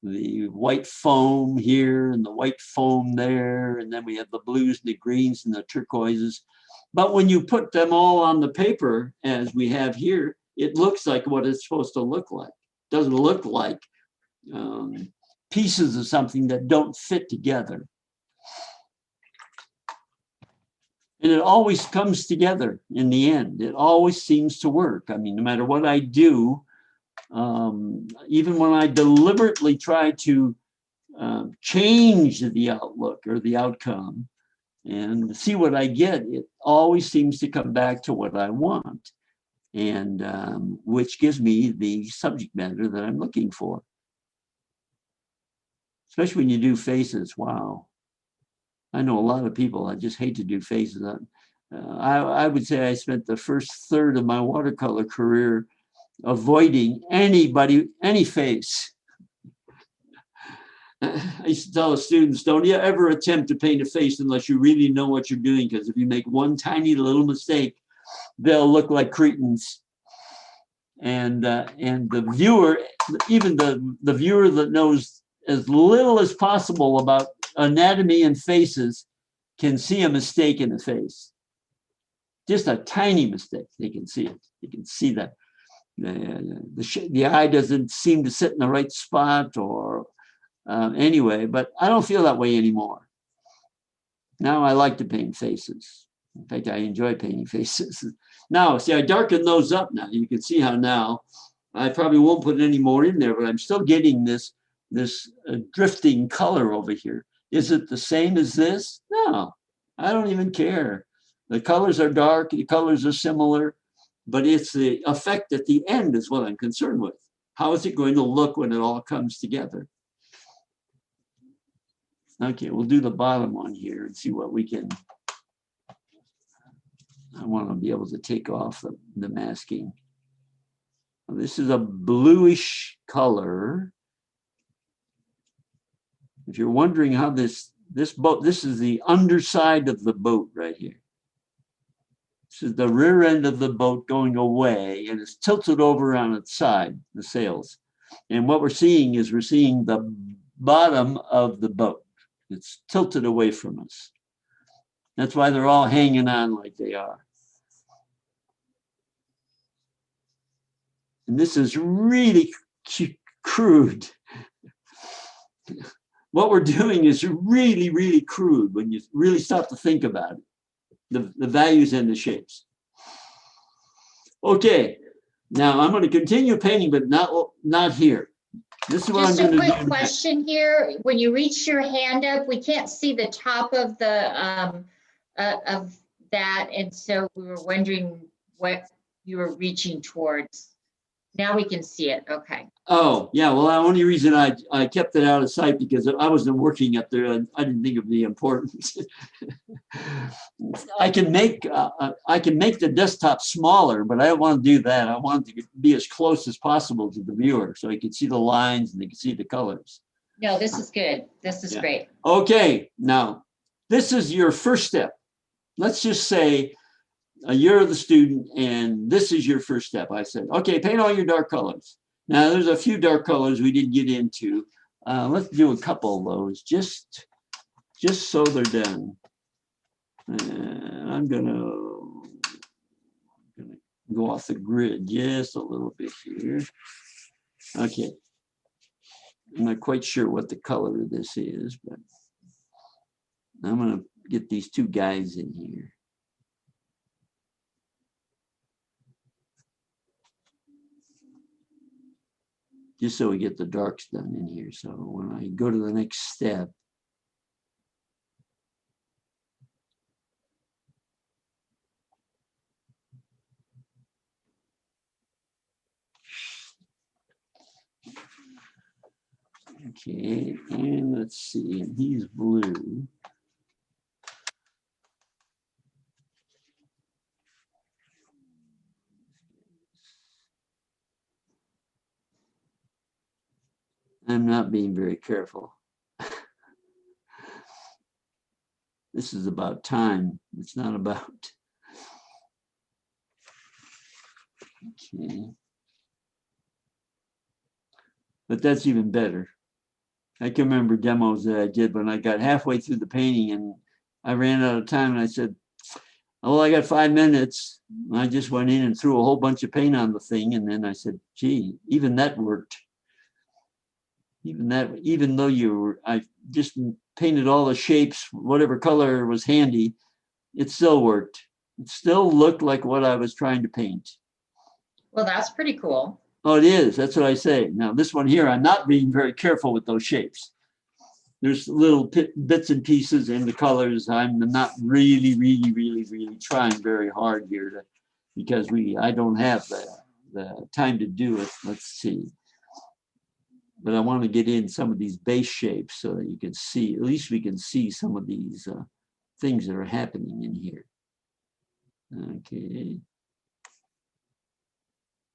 the white foam here and the white foam there, and then we have the blues and the greens and the turquoises. But when you put them all on the paper, as we have here, it looks like what it's supposed to look like. It doesn't look like pieces of something that don't fit together. And it always comes together in the end. It always seems to work. I mean, no matter what I do, even when I deliberately try to change the outlook or the outcome and see what I get, it always seems to come back to what I want, and which gives me the subject matter that I'm looking for. Especially when you do faces, wow. I know a lot of people, I just hate to do faces. I would say I spent the first third of my watercolor career avoiding any face. I used to tell the students, don't you ever attempt to paint a face unless you really know what you're doing, because if you make one tiny little mistake, they'll look like cretins. And the viewer, even the viewer that knows as little as possible about anatomy and faces can see a mistake in the face. Just a tiny mistake, they can see it. You can see that the eye doesn't seem to sit in the right spot or anyway, but I don't feel that way anymore. Now I like to paint faces. In fact, I enjoy painting faces. Now, see, I darken those up now. You can see how now I probably won't put any more in there, but I'm still getting this drifting color over here. Is it the same as this? No, I don't even care. The colors are dark, the colors are similar, but it's the effect at the end is what I'm concerned with. How is it going to look when it all comes together? Okay, we'll do the bottom one here and see what we can. I want to be able to take off the masking. This is a bluish color. If you're wondering how this boat, this is the underside of the boat right here. This is the rear end of the boat going away, and it's tilted over on its side, the sails. And what we're seeing the bottom of the boat. It's tilted away from us. That's why they're all hanging on like they are. And this is really crude. What we're doing is really, really crude when you really stop to think about it. The values and the shapes. Okay, now I'm going to continue painting, but not here. This is what I'm going to do. Just a quick question here. When you reach your hand up, we can't see the top of the of that, and so we were wondering what you were reaching towards. Now we can see it. Okay. Oh, yeah. Well, the only reason I kept it out of sight because I wasn't working up there and I didn't think of the importance. I can make the desktop smaller, but I don't want to do that. I want it to be as close as possible to the viewer so he can see the lines and they can see the colors. No, this is good. This is great. Okay. Now, this is your first step. Let's just say you're the student and this is your first step. I said, okay, paint all your dark colors. Now there's a few dark colors we didn't get into. Let's do a couple of those just so they're done. And I'm gonna go off the grid just a little bit here. Okay. I'm not quite sure what the color of this is, but I'm gonna get these two guys in here. Just so we get the darks done in here. So when I go to the next step, okay, and let's see, and he's blue. I'm not being very careful. This is about time. It's not about. Okay. But that's even better. I can remember demos that I did when I got halfway through the painting and I ran out of time and I said, oh, I got 5 minutes. I just went in and threw a whole bunch of paint on the thing. And then I said, gee, even that worked. Even though I just painted all the shapes, whatever color was handy, it still worked. It still looked like what I was trying to paint. Well, that's pretty cool. Oh, it is. That's what I say. Now, this one here, I'm not being very careful with those shapes. There's little bits and pieces in the colors. I'm not really trying very hard here because I don't have the time to do it. Let's see. But I want to get in some of these base shapes so that you can see, at least we can see some of these things that are happening in here. Okay.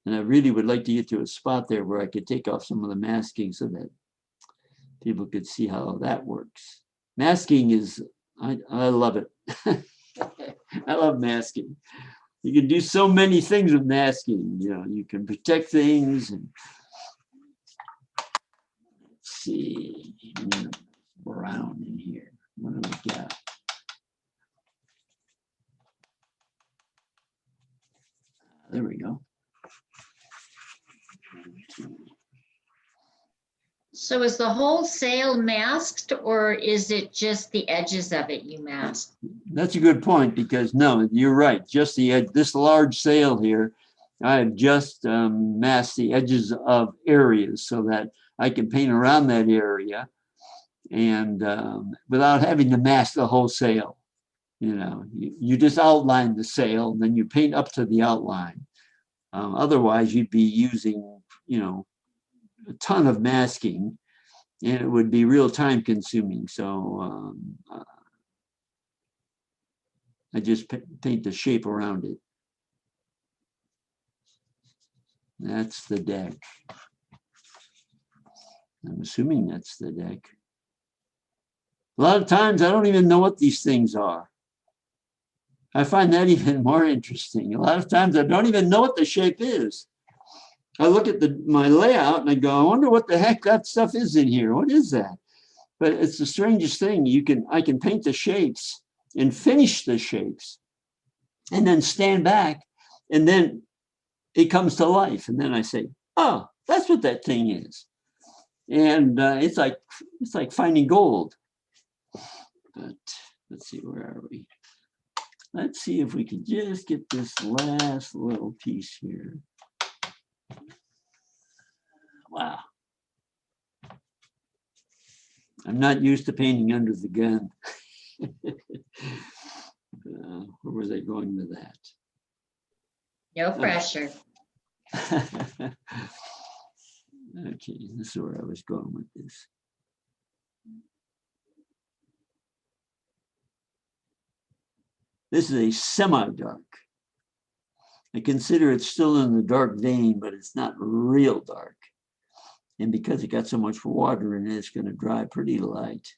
And I really would like to get to a spot there where I could take off some of the masking so that people could see how that works. Masking is, I love it. I love masking. You can do so many things with masking. You know, you can protect things and see, brown in here. What do we got? There we go. So is the whole sail masked, or is it just the edges of it you masked? That's a good point, because no, you're right. Just the edge, this large sail here, I have just masked the edges of areas so that I can paint around that area and without having to mask the whole sail. You know, you just outline the sail, and then you paint up to the outline. Otherwise, you'd be using, you know, a ton of masking, and it would be real time consuming. So I just paint the shape around it. That's the deck. I'm assuming that's the deck. A lot of times I don't even know what these things are. I find that even more interesting. A lot of times I don't even know what the shape is. I look at my layout and I go, I wonder what the heck that stuff is in here. What is that? But it's the strangest thing. I can paint the shapes and finish the shapes and then stand back, and then it comes to life. And then I say, oh, that's what that thing is. And it's like finding gold. But let's see, where are we? Let's see if we can just get this last little piece here. Wow. I'm not used to painting under the gun. Where was I going with that? No pressure. Okay, this is where I was going with this. This is a semi-dark. I consider it still in the dark vein, but it's not real dark. And because it got so much water in it, it's going to dry pretty light.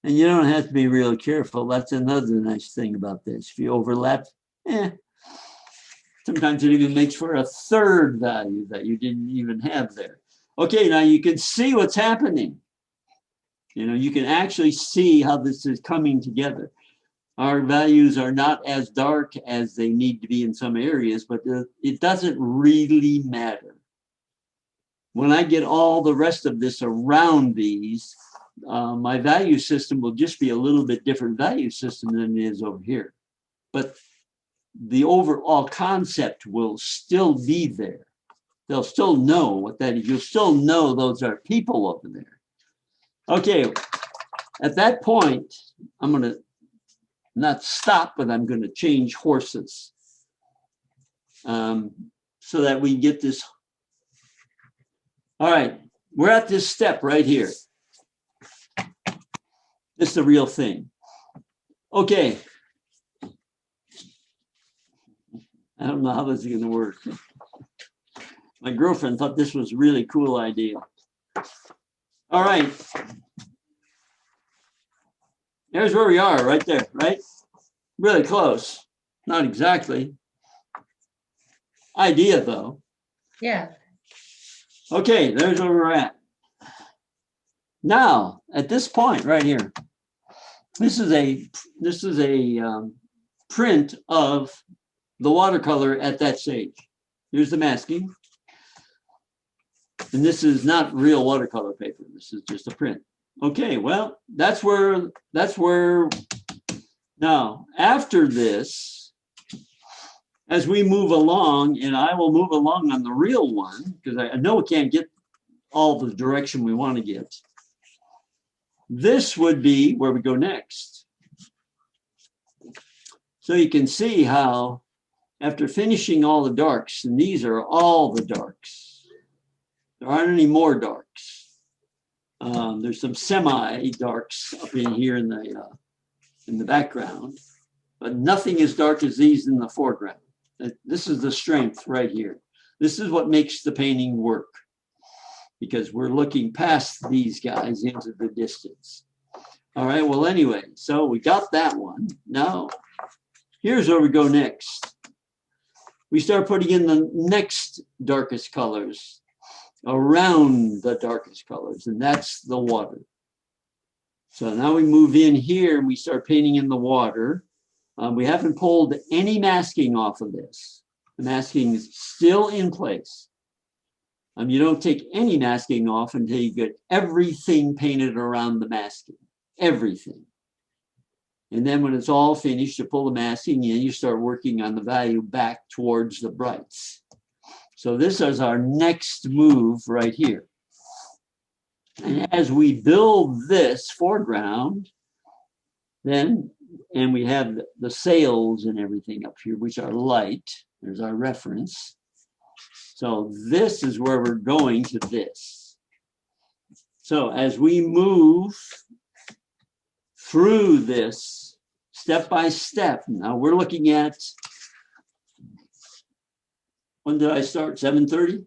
And you don't have to be real careful. That's another nice thing about this. If you overlap, sometimes it even makes for a third value that you didn't even have there. Okay, now you can see what's happening. You know, you can actually see how this is coming together. Our values are not as dark as they need to be in some areas, but it doesn't really matter. When I get all the rest of this around these, my value system will just be a little bit different value system than it is over here. But the overall concept will still be there. They'll still know what that is. You'll still know those are people over there. Okay, at that point, I'm going to not stop, but I'm going to change horses so that we get this. All right, we're at this step right here. This is the real thing. Okay. I don't know how this is going to work. My girlfriend thought this was a really cool idea. All right. There's where we are, right there, right? Really close. Not exactly. Idea, though. Yeah. Okay, there's where we're at. Now, at this point right here, this is a print of the watercolor at that stage. Here's the masking. And this is not real watercolor paper. This is just a print. Okay, well, that's where now after this, as we move along, and I will move along on the real one, because I know we can't get all the direction we want to get. This would be where we go next. So you can see how after finishing all the darks, and these are all the darks, there aren't any more darks. There's some semi-darks up in here in the background, but nothing as dark as these in the foreground. This is the strength right here. This is what makes the painting work, because we're looking past these guys into the distance. All right, well, anyway, so we got that one. Now, here's where we go next. We start putting in the next darkest colors around the darkest colors, and that's the water. So now we move in here and we start painting in the water. We haven't pulled any masking off of this. The masking is still in place. You don't take any masking off until you get everything painted around the masking, everything. And then when it's all finished, you pull the masking in, you start working on the value back towards the brights. So this is our next move right here. And as we build this foreground, then, and we have the sails and everything up here, which are light. There's our reference. So this is where we're going to this. So as we move through this step by step, now we're looking at, when did I start? 7:30?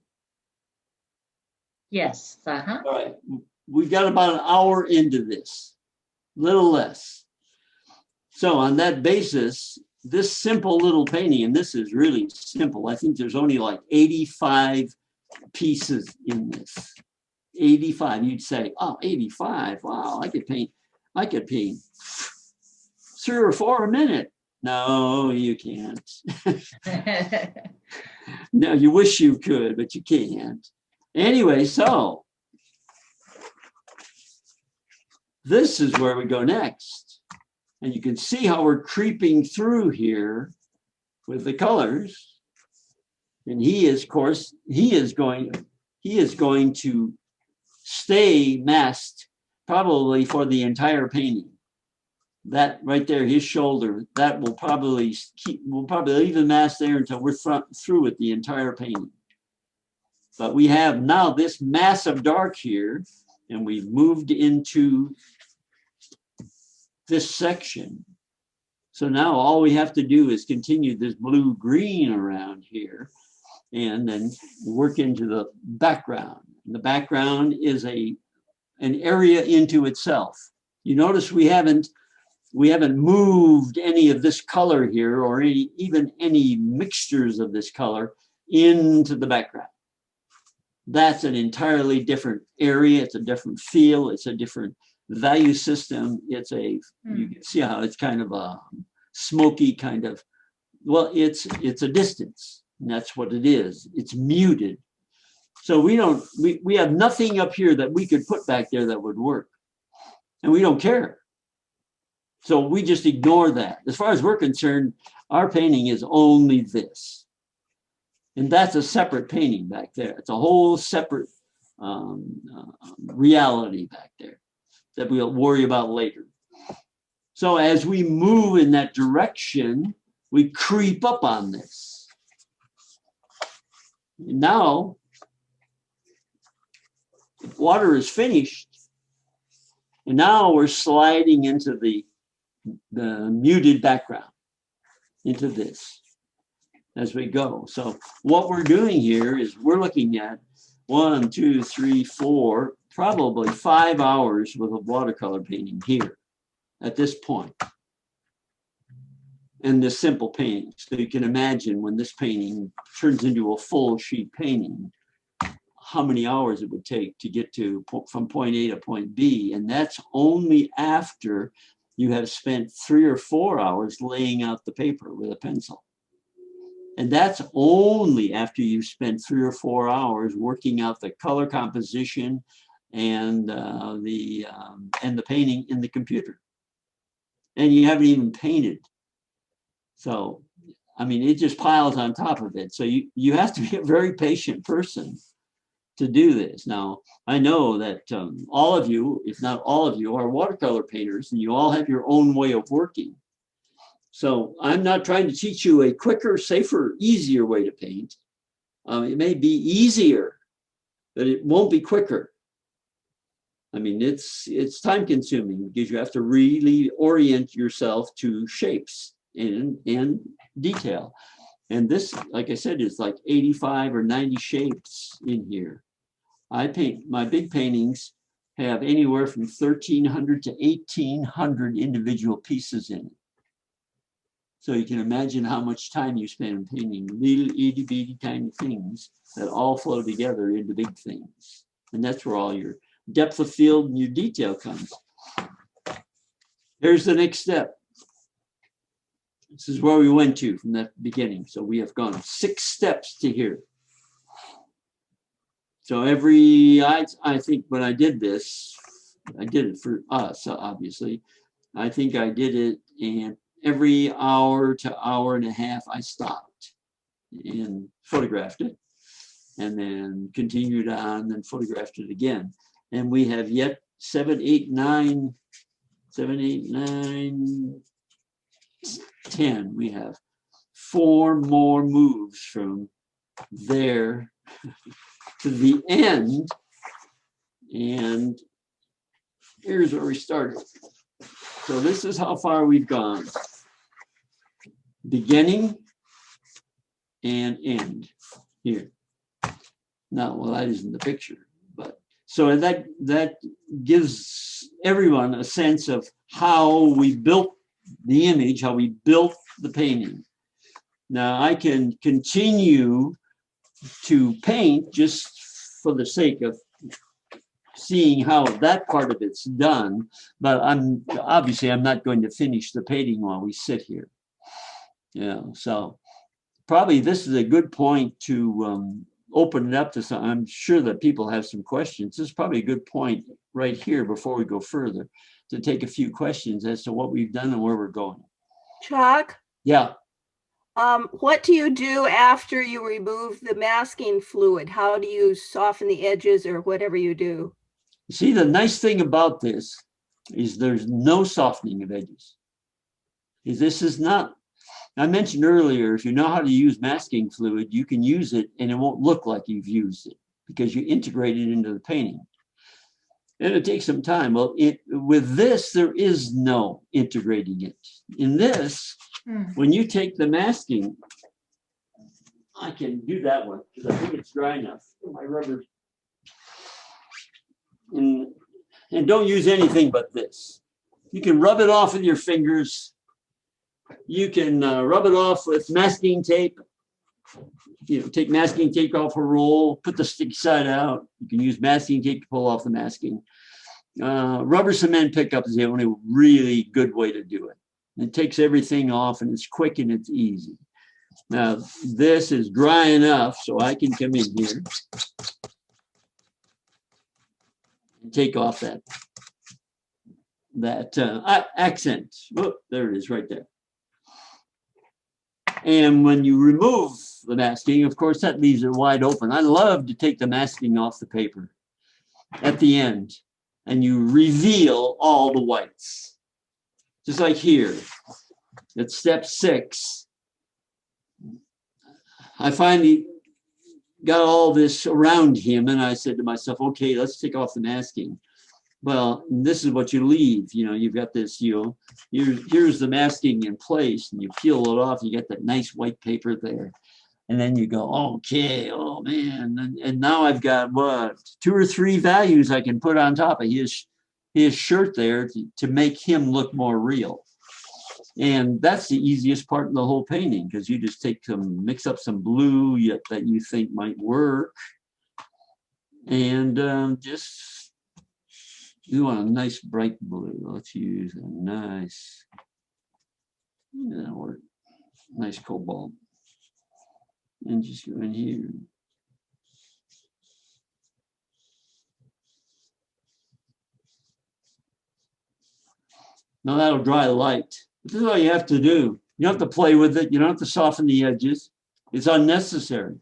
Yes. All right. We got about an hour into this, a little less. So on that basis, this simple little painting, and this is really simple. I think there's only like 85 pieces in this. 85. You'd say, oh, 85. Wow, I could paint 3 or 4 a minute. No, you can't. No, you wish you could, but you can't. Anyway, so this is where we go next. And you can see how we're creeping through here with the colors. And he is, of course, he is going to stay masked probably for the entire painting. That right there, his shoulder, that will probably leave the mask there until we're through with the entire painting. But we have now this massive dark here, and we've moved into this section. So now all we have to do is continue this blue-green around here and then work into the background. And the background is an area into itself. You notice we haven't moved any of this color here or even any mixtures of this color into the background. That's an entirely different area. It's a different feel. It's a different value system. You can see how it's kind of a smoky kind of, well, it's a distance. And that's what it is. It's muted. So we have nothing up here that we could put back there that would work. And we don't care. So we just ignore that. As far as we're concerned, our painting is only this. And that's a separate painting back there. It's a whole separate reality back there that we'll worry about later. So as we move in that direction, we creep up on this. Now, water is finished. And now we're sliding into the muted background, into this as we go. So what we're doing here is we're looking at 1, 2, 3, 4, probably 5 hours worth of watercolor painting here at this point. And this simple painting. So you can imagine when this painting turns into a full sheet painting, how many hours it would take to get from point A to point B. And that's only after you have spent 3 or 4 hours laying out the paper with a pencil. And that's only after you've spent 3 or 4 hours working out the color composition and the painting in the computer. And you haven't even painted. So, I mean, it just piles on top of it. So you have to be a very patient person to do this. Now, I know that all of you, if not all of you, are watercolor painters, and you all have your own way of working. So I'm not trying to teach you a quicker, safer, easier way to paint. It may be easier, but it won't be quicker. I mean, it's time consuming because you have to really orient yourself to shapes and detail. And this, like I said, is like 85 or 90 shapes in here. I paint my big paintings have anywhere from 1,300 to 1,800 individual pieces in it. So you can imagine how much time you spend painting little itty bitty tiny things that all flow together into big things. And that's where all your depth of field and your detail comes. Here's the next step. This is where we went to from that beginning. So we have gone 6 steps to here. So I think when I did this, I did it for us, obviously. I think I did it, and every hour to hour and a half, I stopped and photographed it, and then continued on and photographed it again. And we have yet 7, 8, 9, 10. We have 4 more moves from there to the end. And here's where we started. So this is how far we've gone. Beginning and end here. Now, well, that isn't the picture, but so that gives everyone a sense of how we built the image, how we built the painting. Now I can continue to paint just for the sake of seeing how that part of it's done, but I'm not going to finish the painting while we sit here. Yeah, so probably this is a good point to open it up to some. I'm sure that people have some questions. This is probably a good point right here before we go further to take a few questions as to what we've done and where we're going. Chuck? Yeah. What do you do after you remove the masking fluid? How do you soften the edges or whatever you do? See, the nice thing about this is there's no softening of edges. This is not, I mentioned earlier, if you know how to use masking fluid, you can use it and it won't look like you've used it because you integrate it into the painting. And it takes some time. Well, with this, there is no integrating it. In this, when you take the masking, I can do that one because I think it's dry enough. My rubber. And don't use anything but this. You can rub it off with your fingers. You can rub it off with masking tape. Take masking tape off a roll, put the sticky side out. You can use masking tape to pull off the masking. Rubber cement pickup is the only really good way to do it. It takes everything off and it's quick and it's easy. Now, this is dry enough so I can come in here and take off that accent. Oh, there it is right there. And when you remove the masking, of course, that leaves it wide open. I love to take the masking off the paper at the end, and you reveal all the whites. Just like here, at step 6, I finally got all this around him, and I said to myself, okay, let's take off the masking. Well, this is what you leave. You've got this, here's the masking in place, and you peel it off, you get that nice white paper there. And then you go, okay, oh man. And now I've got what, 2 or 3 values I can put on top of his shirt there to make him look more real. And that's the easiest part of the whole painting, because you just mix up some blue that you think might work. And you want a nice bright blue. Let's use a nice, nice cobalt. And just go in here. Now that'll dry light. This is all you have to do. You don't have to play with it. You don't have to soften the edges. It's unnecessary.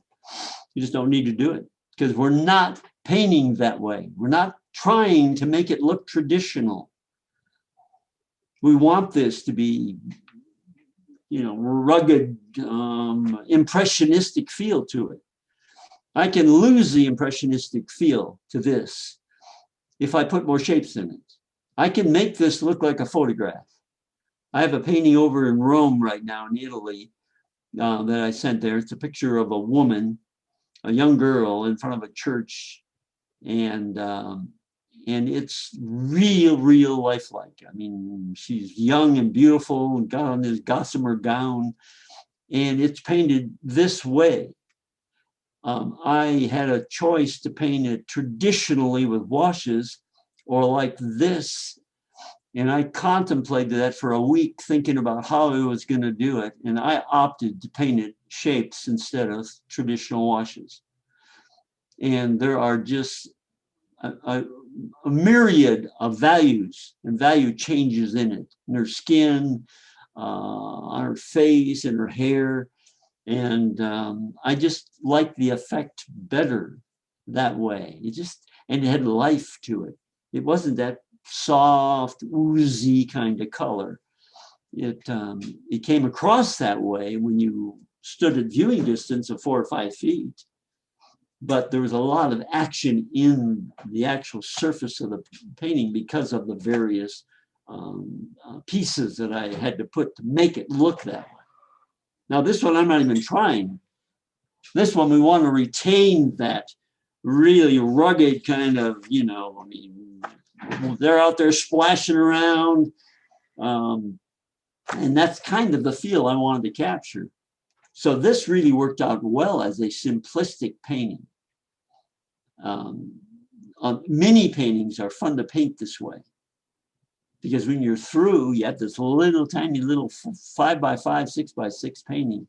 You just don't need to do it because we're not painting that way. We're not trying to make it look traditional. We want this to be, rugged, impressionistic feel to it. I can lose the impressionistic feel to this if I put more shapes in it. I can make this look like a photograph. I have a painting over in Rome right now in Italy that I sent there. It's a picture of a woman, a young girl in front of a church. And and it's real lifelike. I mean, she's young and beautiful and got on this gossamer gown, and it's painted this way. I had a choice to paint it traditionally with washes or like this. And I contemplated that for a week, thinking about how I was going to do it. And I opted to paint it shapes instead of traditional washes. And there are just a myriad of values and value changes in it, in her skin, on her face and her hair. And I just liked the effect better that way. And it had life to it. It wasn't that soft, oozy kind of color. It came across that way when you stood at viewing distance of 4 or 5 feet. But there was a lot of action in the actual surface of the painting because of the various pieces that I had to put to make it look that way. Now, this one, I'm not even trying. This one, we want to retain that really rugged kind of, I mean, they're out there splashing around. And that's kind of the feel I wanted to capture. So this really worked out well as a simplistic painting. Mini paintings are fun to paint this way, because when you're through, you have this little tiny little 5x5, 6x6 painting,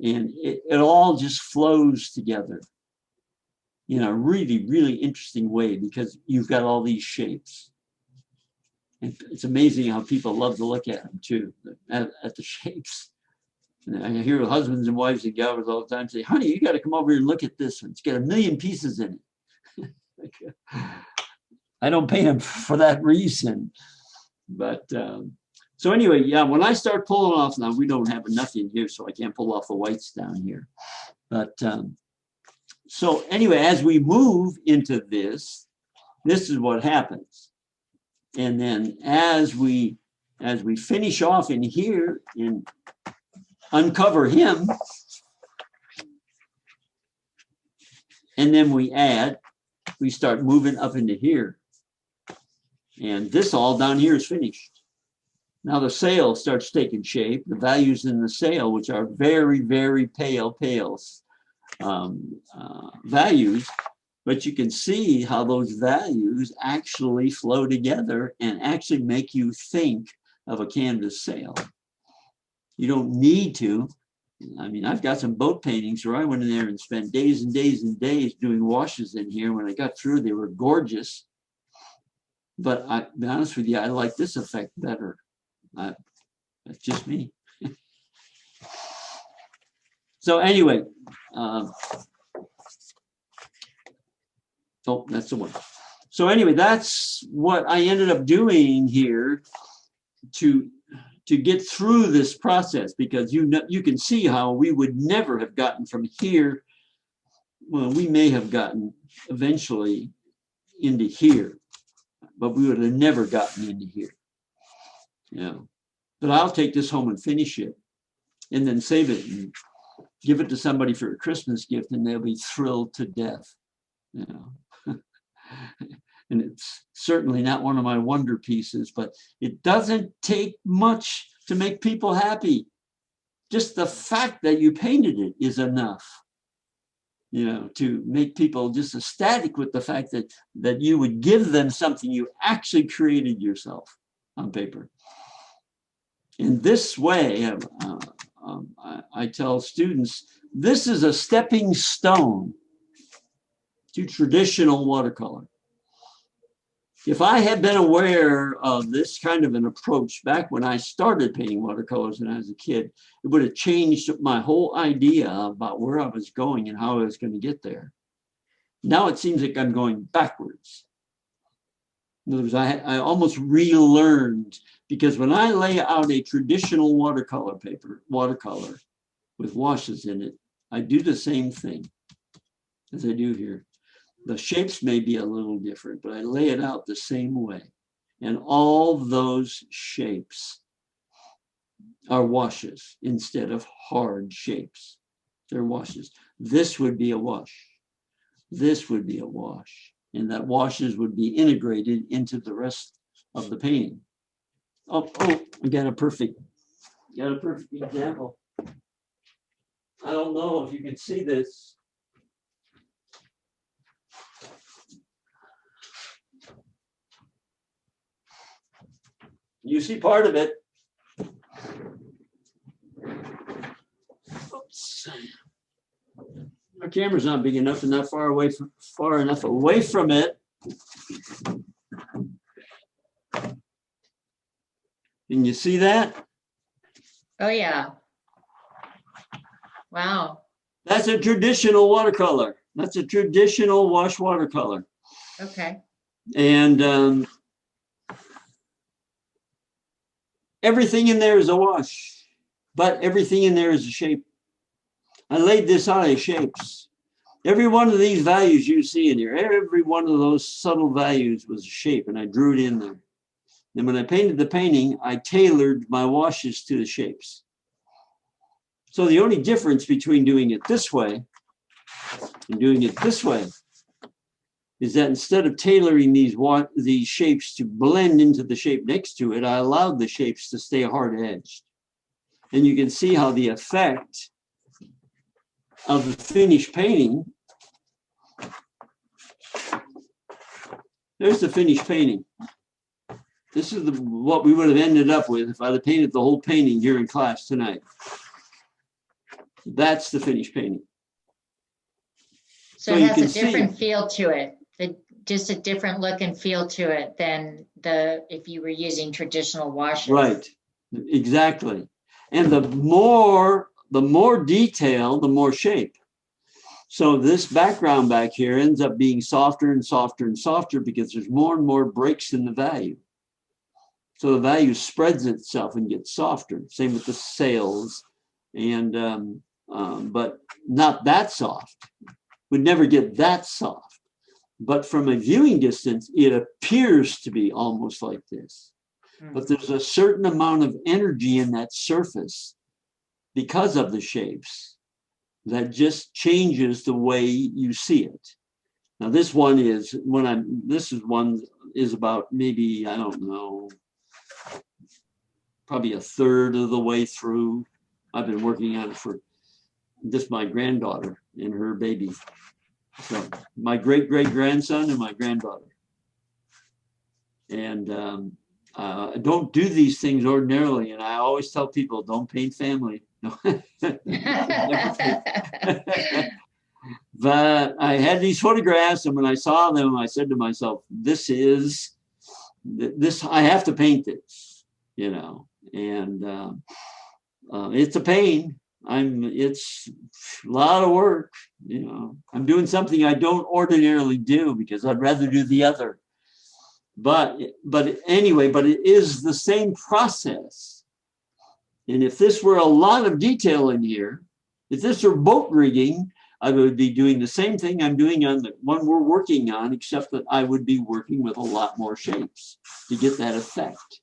and it all just flows together in a really interesting way because you've got all these shapes. And it's amazing how people love to look at them too, at the shapes. And I hear husbands and wives and gals all the time say, honey, you got to come over here and look at this one. It's got 1 million pieces in it. I don't paint them for that reason. But so anyway, yeah, when I start pulling off, now we don't have enough in here, so I can't pull off the whites down here. But so anyway, as we move into this is what happens. And then as we finish off in here and uncover him, and then we start moving up into here. And this all down here is finished. Now the sail starts taking shape. The values in the sail, which are very pale values, but you can see how those values actually flow together and actually make you think of a canvas sail. You don't need to. I mean, I've got some boat paintings where I went in there and spent days and days and days doing washes in here. When I got through, they were gorgeous. But to be honest with you, I like this effect better. That's just me. So anyway, oh, that's the one. So anyway, that's what I ended up doing here to get through this process, because you can see how we would never have gotten from here. Well, we may have gotten eventually into here, but we would have never gotten into here. But I'll take this home and finish it and then save it and give it to somebody for a Christmas gift, and they'll be thrilled to death. And it's certainly not one of my wonder pieces, but it doesn't take much to make people happy. Just the fact that you painted it is enough, to make people just ecstatic with the fact that you would give them something you actually created yourself on paper. In this way, I tell students, this is a stepping stone to traditional watercolor. If I had been aware of this kind of an approach back when I started painting watercolors when I was a kid, it would have changed my whole idea about where I was going and how I was going to get there. Now it seems like I'm going backwards. In other words, I almost relearned, because when I lay out a traditional watercolor with washes in it, I do the same thing as I do here. The shapes may be a little different, but I lay it out the same way. And all those shapes are washes instead of hard shapes. They're washes. This would be a wash. This would be a wash. and that washes would be integrated into the rest of the painting. Oh, I got a perfect example. I don't know if you can see this. You see part of it. Oops. Our camera's not big enough and not far enough away from it. Can you see that? Oh, yeah. Wow. That's a traditional watercolor. That's a traditional wash watercolor. Okay. And everything in there is a wash, but everything in there is a shape. I laid this out as shapes. Every one of these values you see in here, every one of those subtle values was a shape, and I drew it in there. And when I painted the painting, I tailored my washes to the shapes. So the only difference between doing it this way and doing it this way is that instead of tailoring these shapes to blend into the shape next to it, I allowed the shapes to stay hard-edged. And you can see how the effect of the finished painting, there's the finished painting. This is what we would have ended up with if I'd have painted the whole painting here in class tonight. That's the finished painting. So it has a different feel to it, just a different look and feel to it than if you were using traditional washes. Right, exactly. And the more detail, the more shape. So this background back here ends up being softer and softer and softer because there's more and more breaks in the value. So the value spreads itself and gets softer. Same with the sails, and but not that soft. Would never get that soft. But from a viewing distance, it appears to be almost like this. But there's a certain amount of energy in that surface because of the shapes that just changes the way you see it. Now this one is about maybe, I don't know, probably a third of the way through. I've been working on it for just my granddaughter and her baby. So my great-great-grandson and my granddaughter. And I don't do these things ordinarily. And I always tell people, don't paint family. But I had these photographs, and when I saw them, I said to myself, this, I have to paint this, you know, and it's a pain. It's a lot of work, you know. I'm doing something I don't ordinarily do because I'd rather do the other. But anyway, it is the same process. And if this were a lot of detail in here, if this were boat rigging, I would be doing the same thing I'm doing on the one we're working on, except that I would be working with a lot more shapes to get that effect.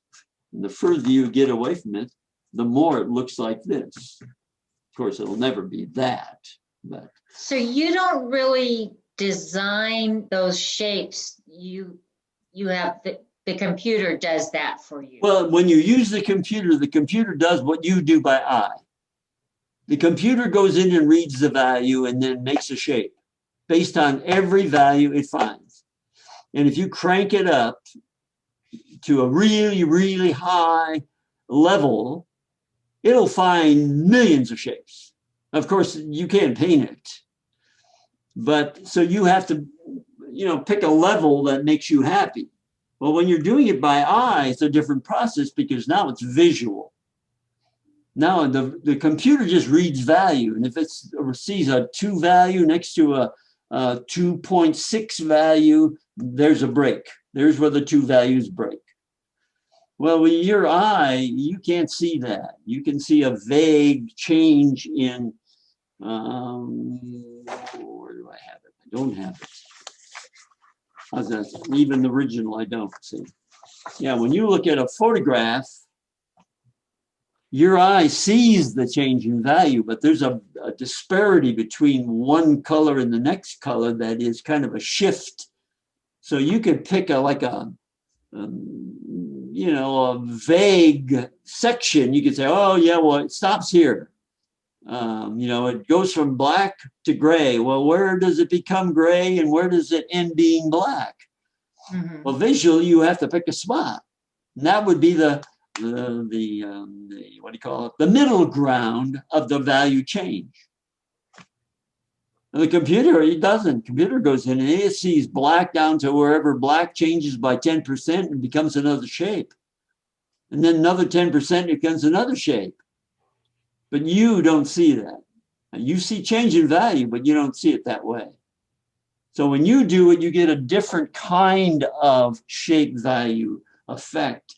And the further you get away from it, the more it looks like this. Of course, it'll never be that. But so you don't really design those shapes. You have the computer does that for you. Well, when you use the computer does what you do by eye. The computer goes in and reads the value and then makes a shape based on every value it finds. And if you crank it up to a really, really high level, it'll find millions of shapes. Of course, you can't paint it. But so you have to, you know, pick a level that makes you happy. Well, when you're doing it by eye, it's a different process because now it's visual. Now the computer just reads value. And if it sees a 2 value next to a 2.6 value, there's a break. There's where the 2 values break. Well, with your eye, you can't see that. You can see a vague change in, where do I have it? I don't have it. How's that? Even the original, I don't see. Yeah, when you look at a photograph, your eye sees the change in value, but there's a disparity between one color and the next color that is kind of a shift So you could pick you know, a vague section. You could say, oh yeah, well, it stops here. You know, it goes from black to gray. Well, where does it become gray and where does it end being black? Mhm. Well, visually, you have to pick a spot. And that would be the what do you call it? The middle ground of the value change. And the computer, it doesn't. Computer goes in and it sees black down to wherever black changes by 10% and becomes another shape. And then another 10% becomes another shape. But you don't see that. You see change in value, but you don't see it that way. So when you do it, you get a different kind of shape value effect.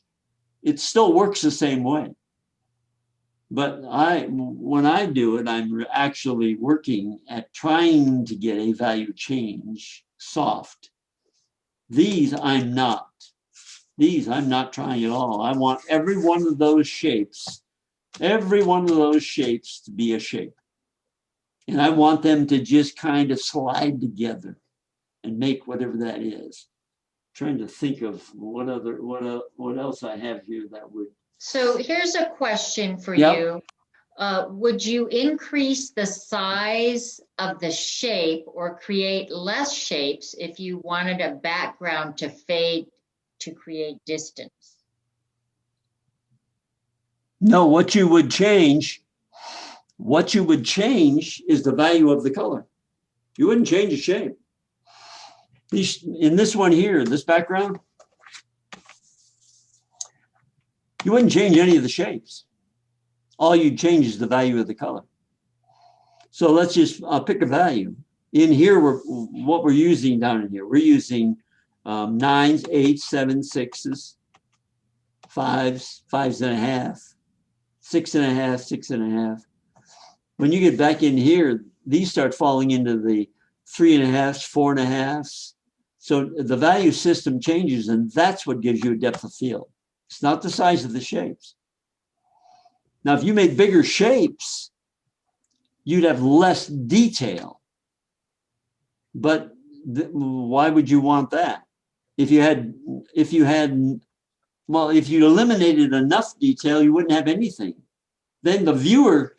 It still works the same way. But when I do it, I'm actually working at trying to get a value change soft. These I'm not. These I'm not trying at all. I want every one of those shapes to be a shape. And I want them to just kind of slide together and make whatever that is. Trying to think of what else I have here that would. So here's a question for Yep. you. Would you increase the size of the shape or create less shapes if you wanted a background to fade to create distance? No, what you would change is the value of the color. You wouldn't change the shape. In this one here, this background, you wouldn't change any of the shapes. All you'd change is the value of the color. So let's just pick a value. In here, what we're using down in here, we're using 9s, 8s, 7s, 6s, 5s, 5.5, 6.5, 6.5. When you get back in here, these start falling into the 3.5s, 4.5s. So the value system changes, and that's what gives you a depth of field. It's not the size of the shapes. Now, if you make bigger shapes, you'd have less detail. But why would you want that? If you eliminated enough detail, you wouldn't have anything. Then the viewer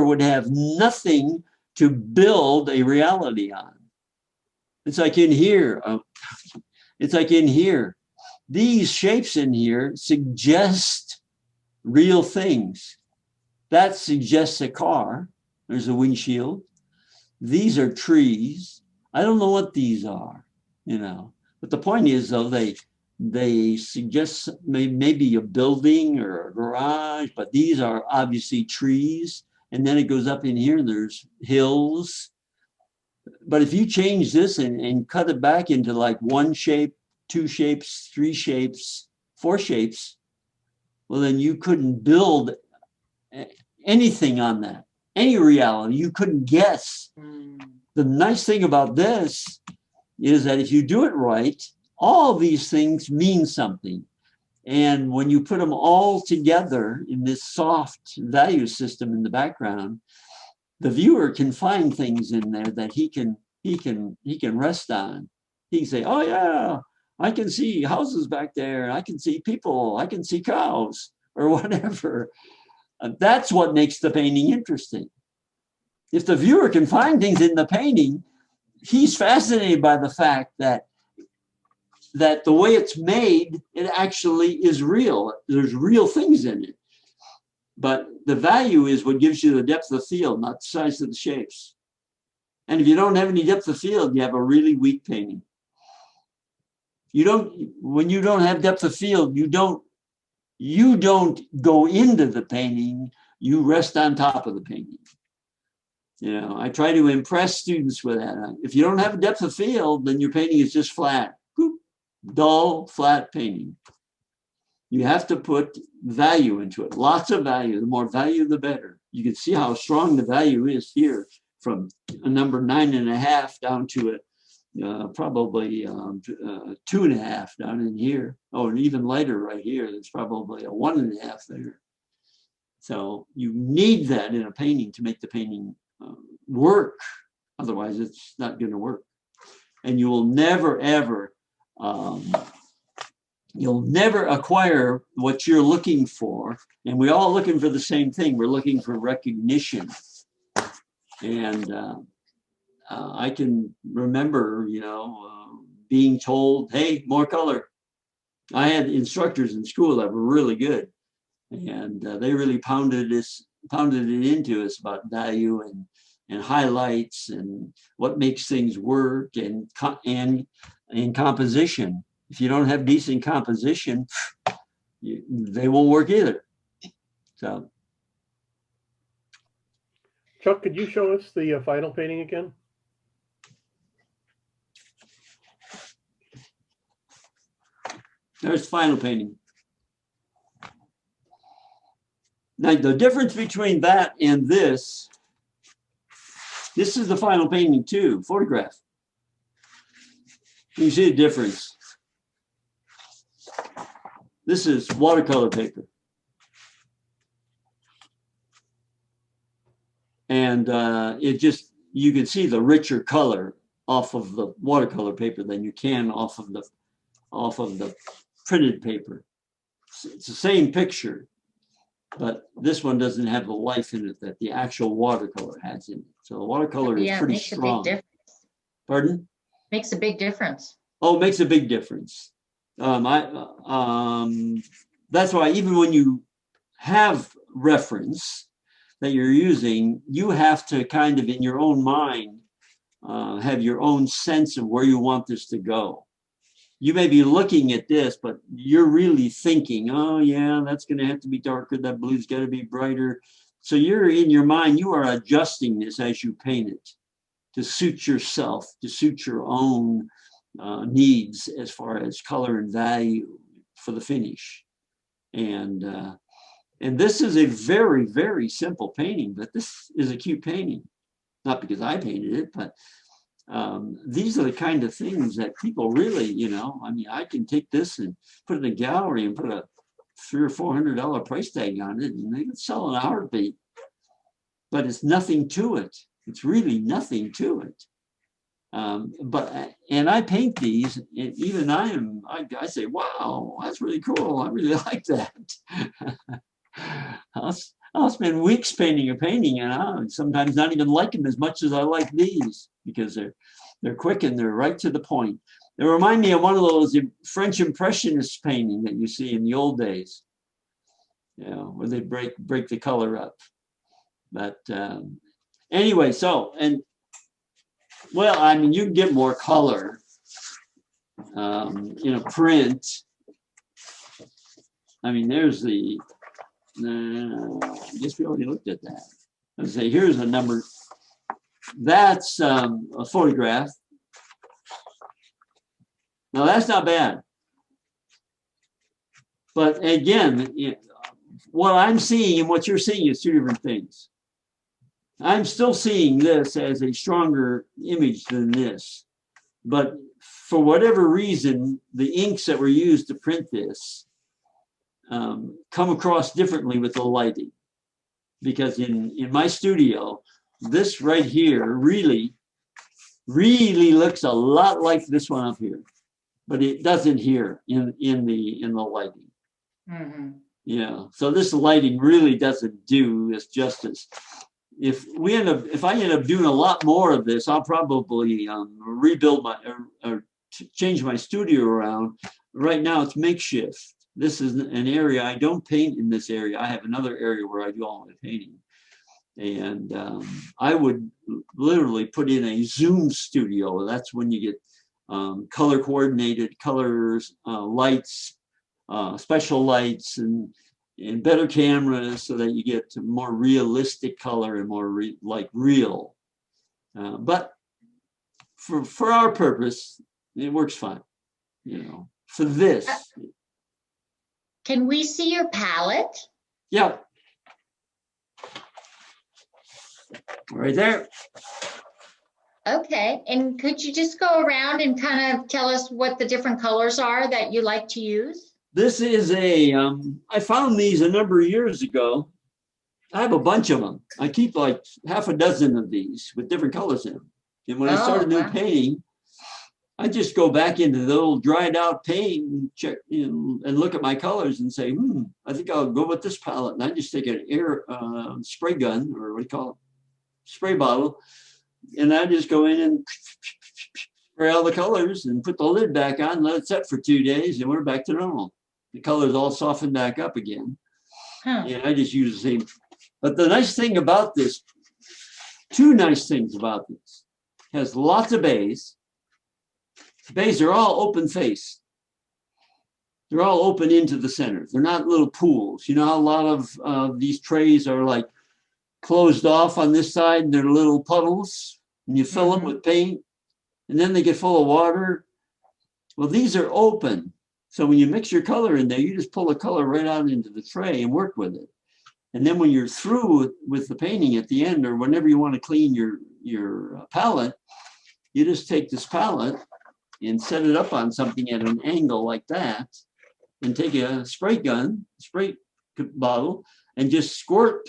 would have nothing to build a reality on. It's like in here. These shapes in here suggest real things. That suggests a car. There's a windshield. These are trees. I don't know what these are, you know. But the point is, though, they suggest maybe a building or a garage, but these are obviously trees. And then it goes up in here and there's hills. But if you change this and cut it back into like one shape, two shapes, three shapes, four shapes, well, then you couldn't build anything on that, any reality. You couldn't guess. The nice thing about this is that if you do it right, all these things mean something. And when you put them all together in this soft value system in the background, the viewer can find things in there that he can rest on. He can say, oh yeah, I can see houses back there. I can see people. I can see cows or whatever. That's what makes the painting interesting. If the viewer can find things in the painting, he's fascinated by the fact that the way it's made, it actually is real. There's real things in it. But the value is what gives you the depth of field, not the size of the shapes. And if you don't have any depth of field, you have a really weak painting. When you don't have depth of field, you don't go into the painting, you rest on top of the painting. You know, I try to impress students with that. If you don't have a depth of field, then your painting is just flat, dull, flat painting. You have to put value into it, lots of value. The more value, the better. You can see how strong the value is here from a number 9.5 down to probably 2.5 down in here. Oh, and even lighter right here. There's probably a 1.5 there. So you need that in a painting to make the painting work. Otherwise, it's not going to work. and you will never, ever, you'll never acquire what you're looking for. And we're all looking for the same thing. We're looking for recognition. And I can remember, being told, hey, more color. I had instructors in school that were really good. And they really pounded it into us about value and highlights and what makes things work and composition. If you don't have decent composition, they won't work either. So, Chuck, could you show us the final painting again? there's final painting. Now, the difference between that and this is the final painting too, photograph. You see the difference. This is watercolor paper. And you can see the richer color off of the watercolor paper than you can off of the printed paper. It's the same picture, but this one doesn't have the life in it that the actual watercolor has in it. So the watercolor is pretty strong. A big difference. Pardon? Makes a big difference. Oh, it makes a big difference. That's why even when you have reference that you're using, you have to kind of in your own mind have your own sense of where you want this to go. You may be looking at this, but you're really thinking, oh yeah, that's going to have to be darker. That blue's got to be brighter. So you're in your mind, you are adjusting this as you paint it to suit yourself, to suit your own needs as far as color and value for the finish. And this is a very, very simple painting, but this is a cute painting. Not because I painted it, but these are the kind of things that people really, I can take this and put it in a gallery and put a $300 or $400 price tag on it, and they can sell in a heartbeat. But it's nothing to it. It's really nothing to it. And I paint these, and even I say, wow, that's really cool. I really like that. I'll spend weeks painting a painting, and I'll sometimes not even like them as much as I like these because they're quick and they're right to the point. They remind me of one of those French Impressionist painting that you see in the old days, where they break the color up. But anyway, you can get more color in a print. There's the. I guess we already looked at that. Let's say here's a number. That's a photograph. Now that's not bad. But again, what I'm seeing and what you're seeing is two different things. I'm still seeing this as a stronger image than this. But for whatever reason, the inks that were used to print this come across differently with the lighting, because in my studio, this right here really looks a lot like this one up here, but it doesn't here in the lighting. Mm-hmm. So this lighting really doesn't do this justice. If I end up doing a lot more of this, I'll probably rebuild or change my studio around. Right now it's makeshift. This is an area I don't paint in this area. I have another area where I do all my painting. And I would literally put in a Zoom studio. That's when you get color coordinated colors, lights, special lights, and better cameras so that you get to more realistic color and more real. But for our purpose, it works fine. For this. Can we see your palette? Yeah. Right there. Okay, and could you just go around and kind of tell us what the different colors are that you like to use? This is I found these a number of years ago. I have a bunch of them. I keep like half a dozen of these with different colors in them. And when I started new painting, I just go back into the old dried out paint and check, and look at my colors and say, I think I'll go with this palette. And I just take an air spray gun, or what do you call it? Spray bottle. And I just go in and spray all the colors and put the lid back on, let it set for 2 days, and we're back to normal. The colors all soften back up again. And I just use the same. But the nice thing about this, two nice things about this, has lots of bays. Bays are all open face. They're all open into the center. They're not little pools. You know how a lot of these trays are like closed off on this side and they're little puddles and you fill them with paint and then they get full of water. Well, these are open. So when you mix your color in there, you just pull the color right out into the tray and work with it. And then when you're through with the painting at the end, or whenever you want to clean your palette, you just take this palette and set it up on something at an angle like that, and take a spray bottle, and just squirt,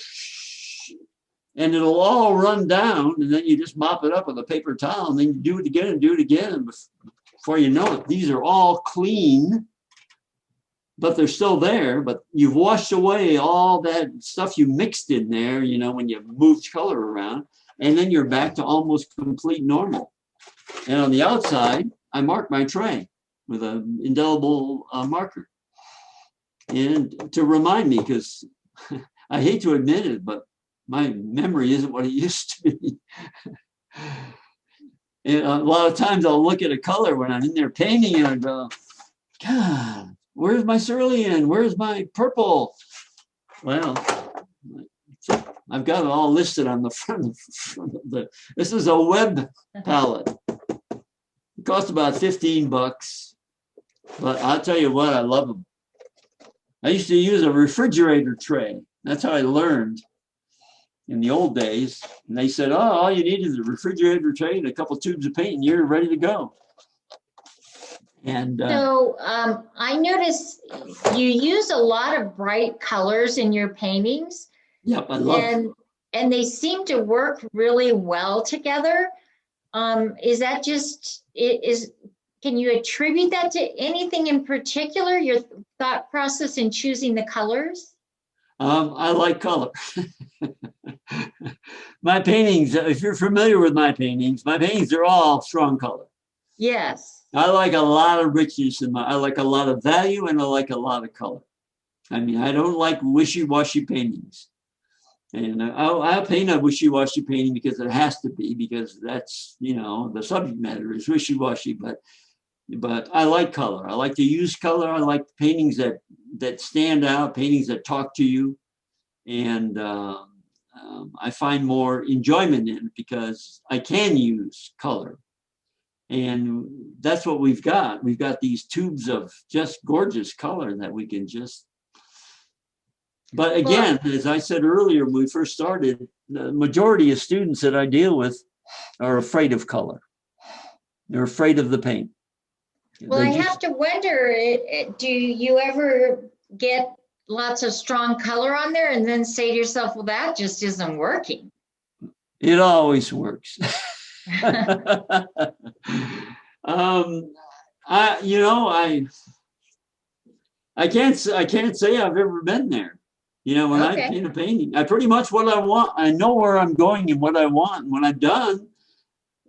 and it'll all run down, and then you just mop it up with a paper towel, and then you do it again and do it again. And before you know it, these are all clean, but they're still there, but you've washed away all that stuff you mixed in there, when you moved color around, and then you're back to almost complete normal. And on the outside, I mark my tray with an indelible marker. And to remind me, because I hate to admit it, but my memory isn't what it used to be. And a lot of times I'll look at a color when I'm in there painting and I go, God, where's my cerulean? Where's my purple? Well, I've got it all listed on the front of the, this is a web palette. It costs about $15, but I'll tell you what, I love them. I used to use a refrigerator tray. That's how I learned in the old days. And they said, oh, all you need is a refrigerator tray and a couple tubes of paint and you're ready to go. And so I noticed you use a lot of bright colors in your paintings. Yep, I love them. And they seem to work really well together. Is that just, can you attribute that to anything in particular, your thought process in choosing the colors? I like color. My paintings, if you're familiar with my paintings are all strong color. Yes. I like a lot of richness I like a lot of value, and I like a lot of color. I mean, I don't like wishy-washy paintings. And I'll paint a wishy-washy painting because it has to be, because that's, the subject matter is wishy-washy, but I like color. I like to use color. I like paintings that stand out, paintings that talk to you. And I find more enjoyment in it because I can use color. And that's what we've got. We've got these tubes of just gorgeous color that we can just. But again, as I said earlier, when we first started, the majority of students that I deal with are afraid of color. They're afraid of the paint. Well, I have to wonder, do you ever get lots of strong color on there and then say to yourself, well, that just isn't working? It always works. I can't say I've ever been there. When I paint a painting, I pretty much what I want. I know where I'm going and what I want. And when I'm done,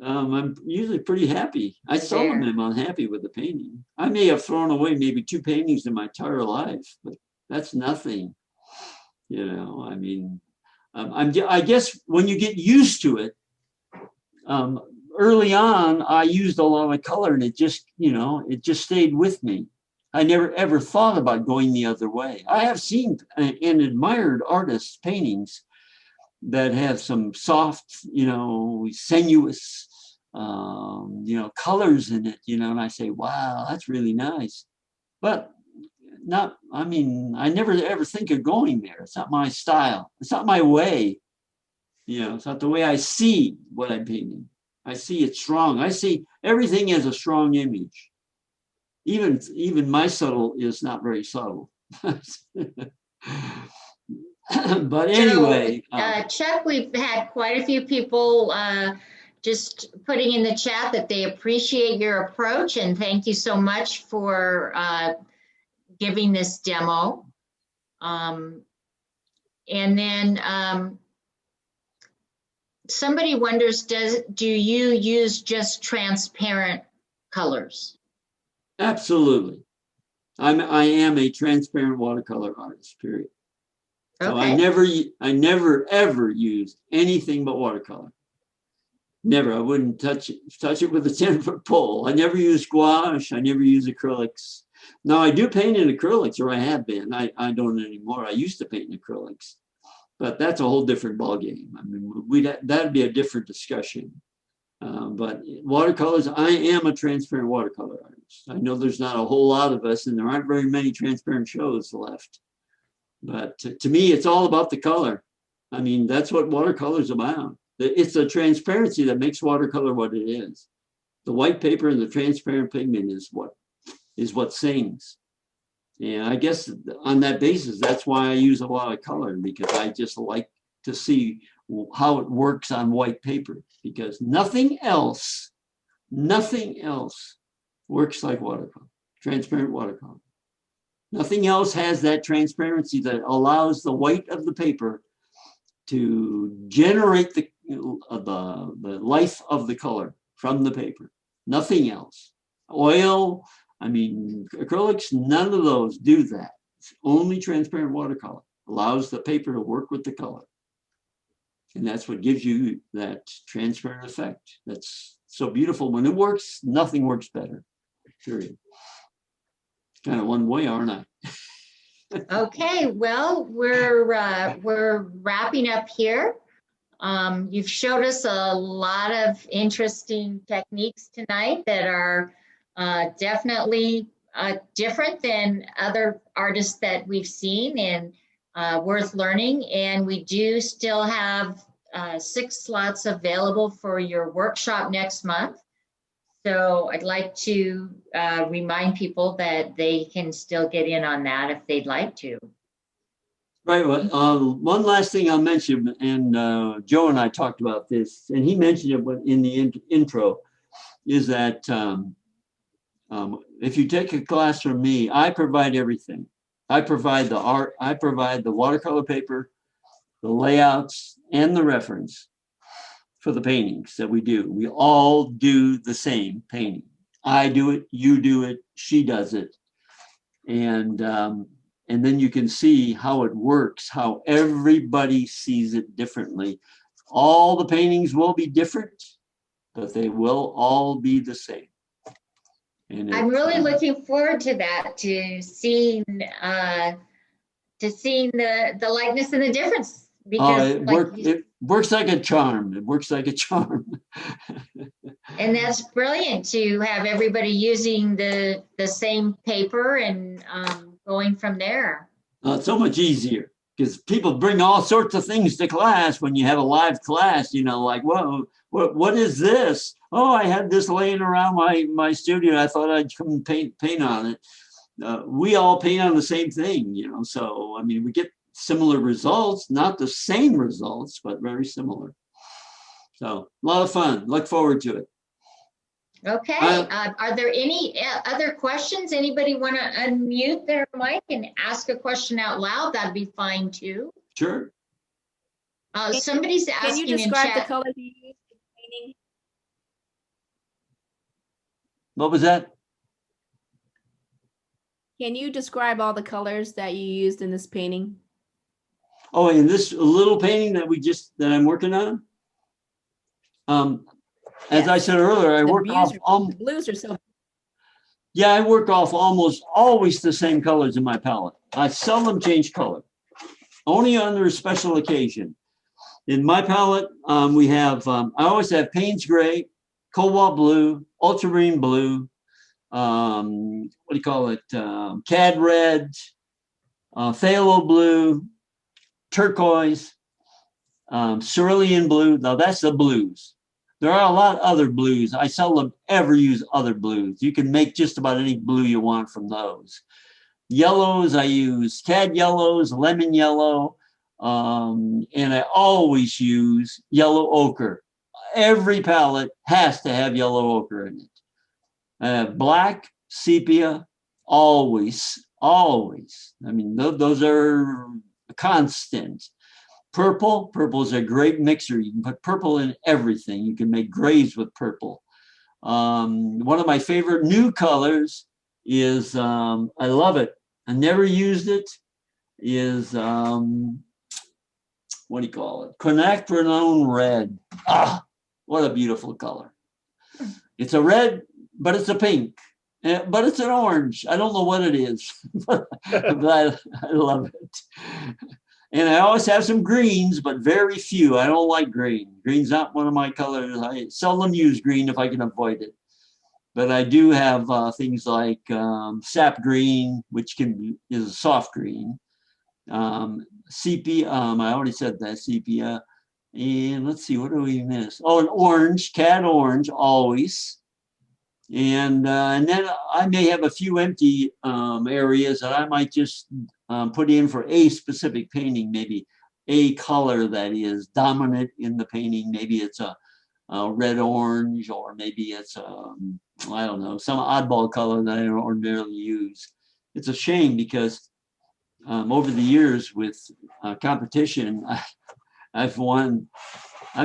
I'm usually pretty happy. I seldom am unhappy with the painting. I may have thrown away maybe 2 paintings in my entire life, but that's nothing. I mean, I guess when you get used to it, early on, I used a lot of color and it just stayed with me. I never ever thought about going the other way. I have seen and admired artists' paintings that have some soft, sensuous, colors in it, and I say, wow, that's really nice. But I never ever think of going there. It's not my style. It's not my way. It's not the way I see what I'm painting. I see it strong. I see everything as a strong image. Even my subtle is not very subtle. But anyway. Chuck, we've had quite a few people just putting in the chat that they appreciate your approach and thank you so much for giving this demo. And then somebody wonders, do you use just transparent colors? Absolutely. I am a transparent watercolor artist, period. So Okay. I never ever used anything but watercolor. Never. I wouldn't touch it with a 10-foot pole. I never used gouache. I never used acrylics. Now I do paint in acrylics, or I have been. I don't anymore. I used to paint in acrylics, but that's a whole different ballgame. I mean, that'd be a different discussion. But watercolors, I am a transparent watercolor artist. I know there's not a whole lot of us, and there aren't very many transparent shows left. But to me, it's all about the color. I mean, that's what watercolor is about. It's the transparency that makes watercolor what it is. The white paper and the transparent pigment is what sings. And I guess on that basis, that's why I use a lot of color, because I just like to see how it works on white paper, because nothing else works like watercolor, transparent watercolor. Nothing else has that transparency that allows the white of the paper to generate the life of the color from the paper. Nothing else. Oil, I mean, acrylics, none of those do that. It's only transparent watercolor. Allows the paper to work with the color. And that's what gives you that transparent effect. That's so beautiful. When it works, nothing works better. Period. Kind of one way, aren't I? Okay, well, we're wrapping up here. You've showed us a lot of interesting techniques tonight that are definitely different than other artists that we've seen and worth learning. And we do still have 6 slots available for your workshop next month. So I'd like to remind people that they can still get in on that if they'd like to. Right. Well, one last thing I'll mention, and Joe and I talked about this, and he mentioned it in the intro, is that if you take a class from me, I provide everything. I provide the art, I provide the watercolor paper, the layouts, and the reference for the paintings that we do. We all do the same painting. I do it, you do it, she does it. And then you can see how it works, how everybody sees it differently. All the paintings will be different, but they will all be the same. And I'm really looking forward to that, to seeing the likeness and the difference. Because it works like a charm. It works like a charm. And that's brilliant to have everybody using the same paper and going from there. It's so much easier because people bring all sorts of things to class when you have a live class, you know, like, whoa, what is this? Oh, I had this laying around my studio. I thought I'd come and paint on it. We all paint on the same thing, you know, so, I mean, we get similar results, not the same results, but very similar. So a lot of fun. Look forward to it. Okay. Are there any other questions? Anybody want to unmute their mic and ask a question out loud? That'd be fine too. Sure. Somebody's asking Can you in describe chat. the colors you use in painting? What was that? Can you describe all the colors that you used in this painting? Oh, in this little painting that I'm working on. As I said earlier, I work off. The blues are so. Yeah, I work off almost always the same colors in my palette. I seldom change color, only under a special occasion. In my palette, we have. I always have Payne's Gray, Cobalt Blue, Ultramarine Blue. What do you call it? Cad Red, Phthalo Blue, Turquoise, Cerulean Blue. Now that's the blues. There are a lot of other blues. I seldom ever use other blues. You can make just about any blue you want from those. Yellows, I use cad yellows, lemon yellow, and I always use yellow ochre. every palette has to have yellow ochre in it. Black, sepia, always. I mean, those are constant. Purple is a great mixer. You can put purple in everything. You can make grays with purple. One of my favorite new colors is, I love it. I never used it, is, what do you call it? Quinacridone Red. Ah, what a beautiful color. It's a red, but it's a pink. But it's an orange. I don't know what it is, but I love it. And I always have some greens, but very few. I don't like green. Green's not one of my colors. I seldom use green if I can avoid it. But I do have things like sap green, which is a soft green. Sepia, I already said that, sepia. And let's see, what do we miss? Oh, an orange, cat orange, always. And then I may have a few empty areas that I might just put in for a specific painting, maybe a color that is dominant in the painting. Maybe it's a red orange, or maybe it's I don't know, some oddball color that I don't ordinarily use. It's a shame because over the years with competition, I've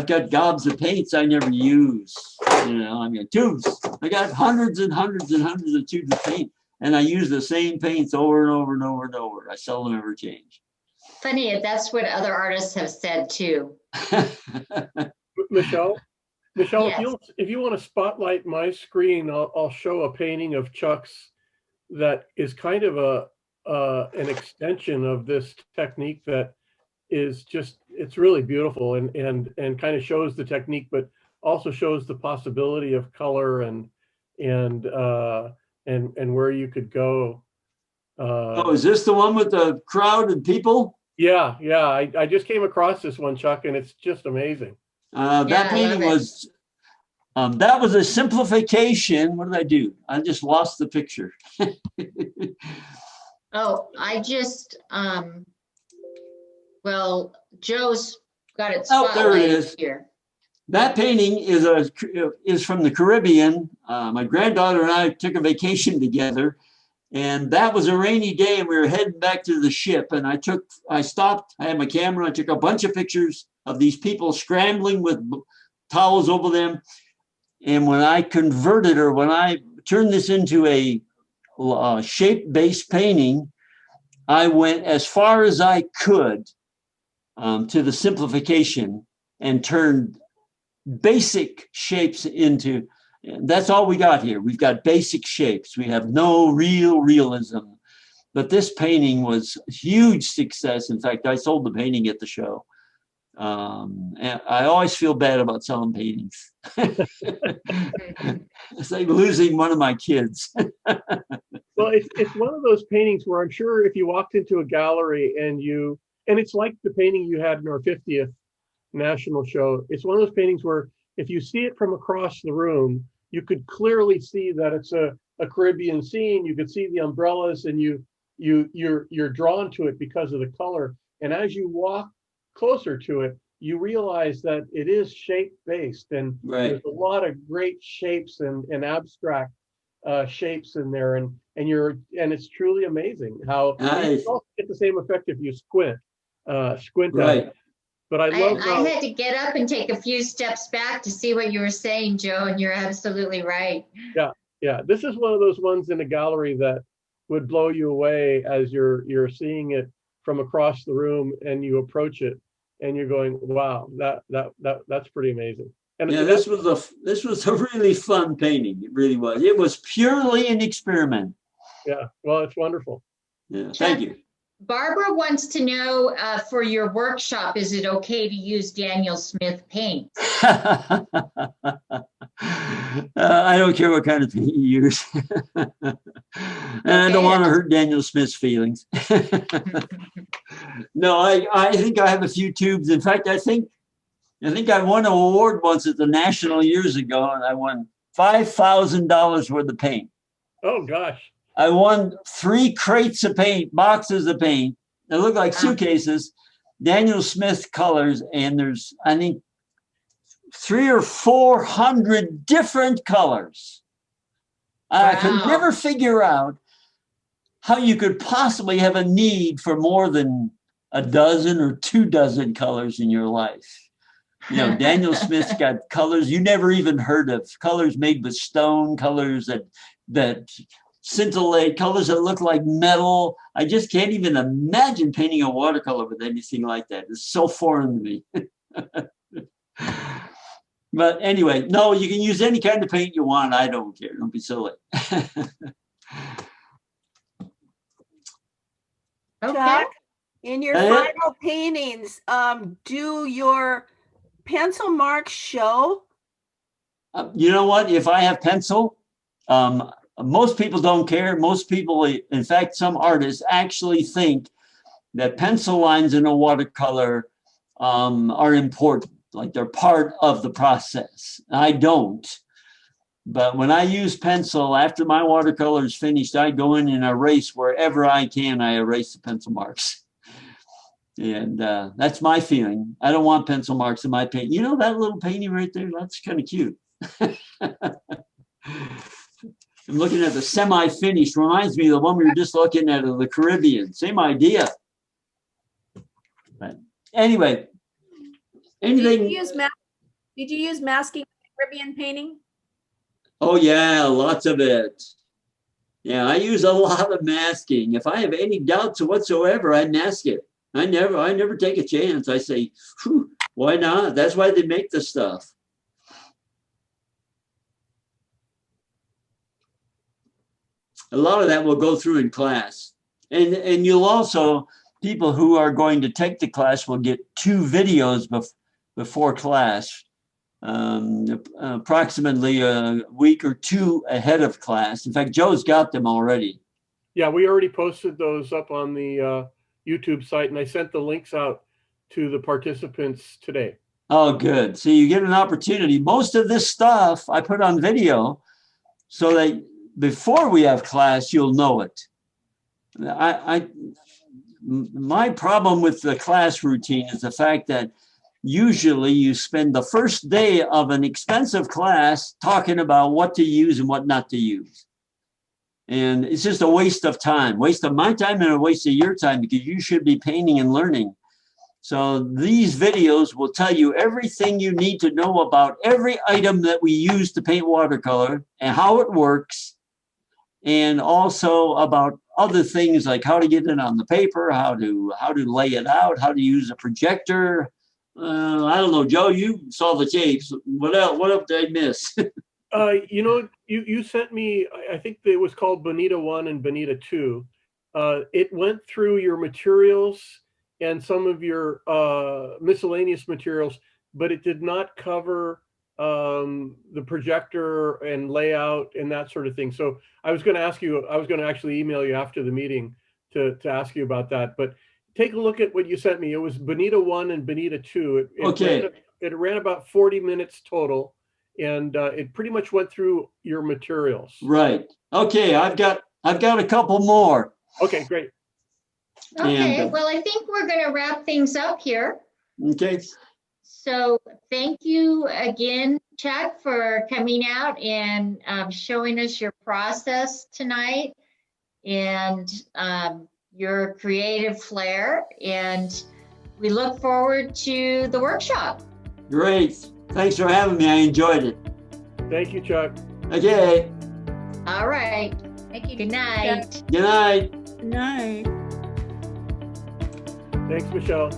got gobs of paints I never use. You know, I mean, tubes. I got hundreds and hundreds and hundreds of tubes of paint, and I use the same paints over and over and over and over. I seldom ever change. Funny, that's what other artists have said too. Michelle, Yes. if you want to spotlight my screen, I'll show a painting of Chuck's that is kind of an extension of this technique that is just, it's really beautiful and kind of shows the technique, but also shows the possibility of color and where you could go. Oh, is this the one with the crowd and people? Yeah. I just came across this one, Chuck, and it's just amazing. That painting was, that was a simplification. What did I do? I just lost the picture. Oh, I just, well, Joe's got it Oh, there it spotlighted is. here. That painting is from the Caribbean. My granddaughter and I took a vacation together, and that was a rainy day, and we were heading back to the ship. And I stopped. I had my camera. I took a bunch of pictures of these people scrambling with towels over them. And when I converted, or when I turned this into a shape-based painting, I went as far as I could to the simplification and turned basic shapes into, that's all we got here. We've got basic shapes. We have no real realism. But this painting was a huge success. In fact, I sold the painting at the show. And I always feel bad about selling paintings. It's like losing one of my kids. Well, it's one of those paintings where I'm sure if you walked into a gallery and it's like the painting you had in our 50th national show. It's one of those paintings where if you see it from across the room, you could clearly see that it's a Caribbean scene. You could see the umbrellas, and you're drawn to it because of the color. And as you walk closer to it, you realize that it is shape-based, and there's a lot of great shapes and abstract shapes in there, and it's truly amazing how you also get the same effect if you squint at it. But I love I had to get up and take a few steps back to see what you were saying, Joe, and you're absolutely right. Yeah. This is one of those ones in a gallery that would blow you away as you're seeing it from across the room, and you approach it and you're going, wow, that's pretty amazing. And yeah, this was a really fun painting. It really was. It was purely an experiment. Yeah, well, it's wonderful. Yeah, thank you. Barbara wants to know, for your workshop, is it okay to use Daniel Smith paint? I don't care what kind of paint you use. And I don't want to hurt Daniel Smith's feelings. No, I think I have a few tubes. In fact, I think I won an award once at the National years ago, and I won $5,000 worth of paint. Oh, gosh. I won 3 crates of paint, boxes of paint. They look like suitcases, Daniel Smith colors, and there's, I think, 300 or 400 different colors. I could Wow. never figure out how you could possibly have a need for more than a dozen or 24 colors in your life. You know, Daniel Smith's got colors you never even heard of, colors made with stone, colors that scintillate, colors that look like metal. I just can't even imagine painting a watercolor with anything like that. It's so foreign to me. But anyway, no, you can use any kind of paint you want. I don't care. Don't be silly. Okay. Chuck, in your Uh, final paintings, do your pencil marks show? You know what? If I have pencil, most people don't care. Most people, in fact, some artists actually think that pencil lines in a watercolor are important, like they're part of the process. I don't. But when I use pencil, after my watercolor is finished, I go in and erase wherever I can. I erase the pencil marks. And that's my feeling. I don't want pencil marks in my paint. You know that little painting right there? That's kind of cute. I'm looking at the semi-finished. Reminds me of the one we were just looking at of the Caribbean. Same idea. But anyway, anything? Did you use masking Caribbean painting? Oh yeah, lots of it. Yeah, I use a lot of masking. If I have any doubts whatsoever, I mask it. I never take a chance. I say, why not? That's why they make the stuff. A lot of that will go through in class. And you'll also, people who are going to take the class will get 2 videos before class, approximately a week or 2 ahead of class. In fact, Joe's got them already. Yeah, we already posted those up on the YouTube site, and I sent the links out to the participants today. Oh, good. So you get an opportunity. Most of this stuff I put on video so that before we have class, you'll know it. My problem with the class routine is the fact that usually you spend the first day of an expensive class talking about what to use and what not to use. And it's just a waste of time, waste of my time and a waste of your time, because you should be painting and learning. So these videos will tell you everything you need to know about every item that we use to paint watercolor and how it works. And also about other things like how to get it on the paper, how to lay it out, how to use a projector. I don't know, Joe, you saw the tapes. What else did I miss? You know, you sent me, I think it was called Bonita 1 and Bonita 2. It went through your materials and some of your miscellaneous materials, but it did not cover the projector and layout and that sort of thing. So I was going to ask you, I was going to actually email you after the meeting to ask you about that. But take a look at what you sent me. It was Bonita 1 and Bonita 2. It ran about 40 minutes total. And it pretty much went through your materials. Right. Okay. I've got a couple more. Okay, great. Okay, well, I think we're going to wrap things up here. Okay. So thank you again, Chuck, for coming out and showing us your process tonight and your creative flair. And we look forward to the workshop. Great. Thanks for having me. I enjoyed it. Thank you, Chuck. Okay. All right. Thank you. Good night. Good night. Good night. Thanks, Michelle.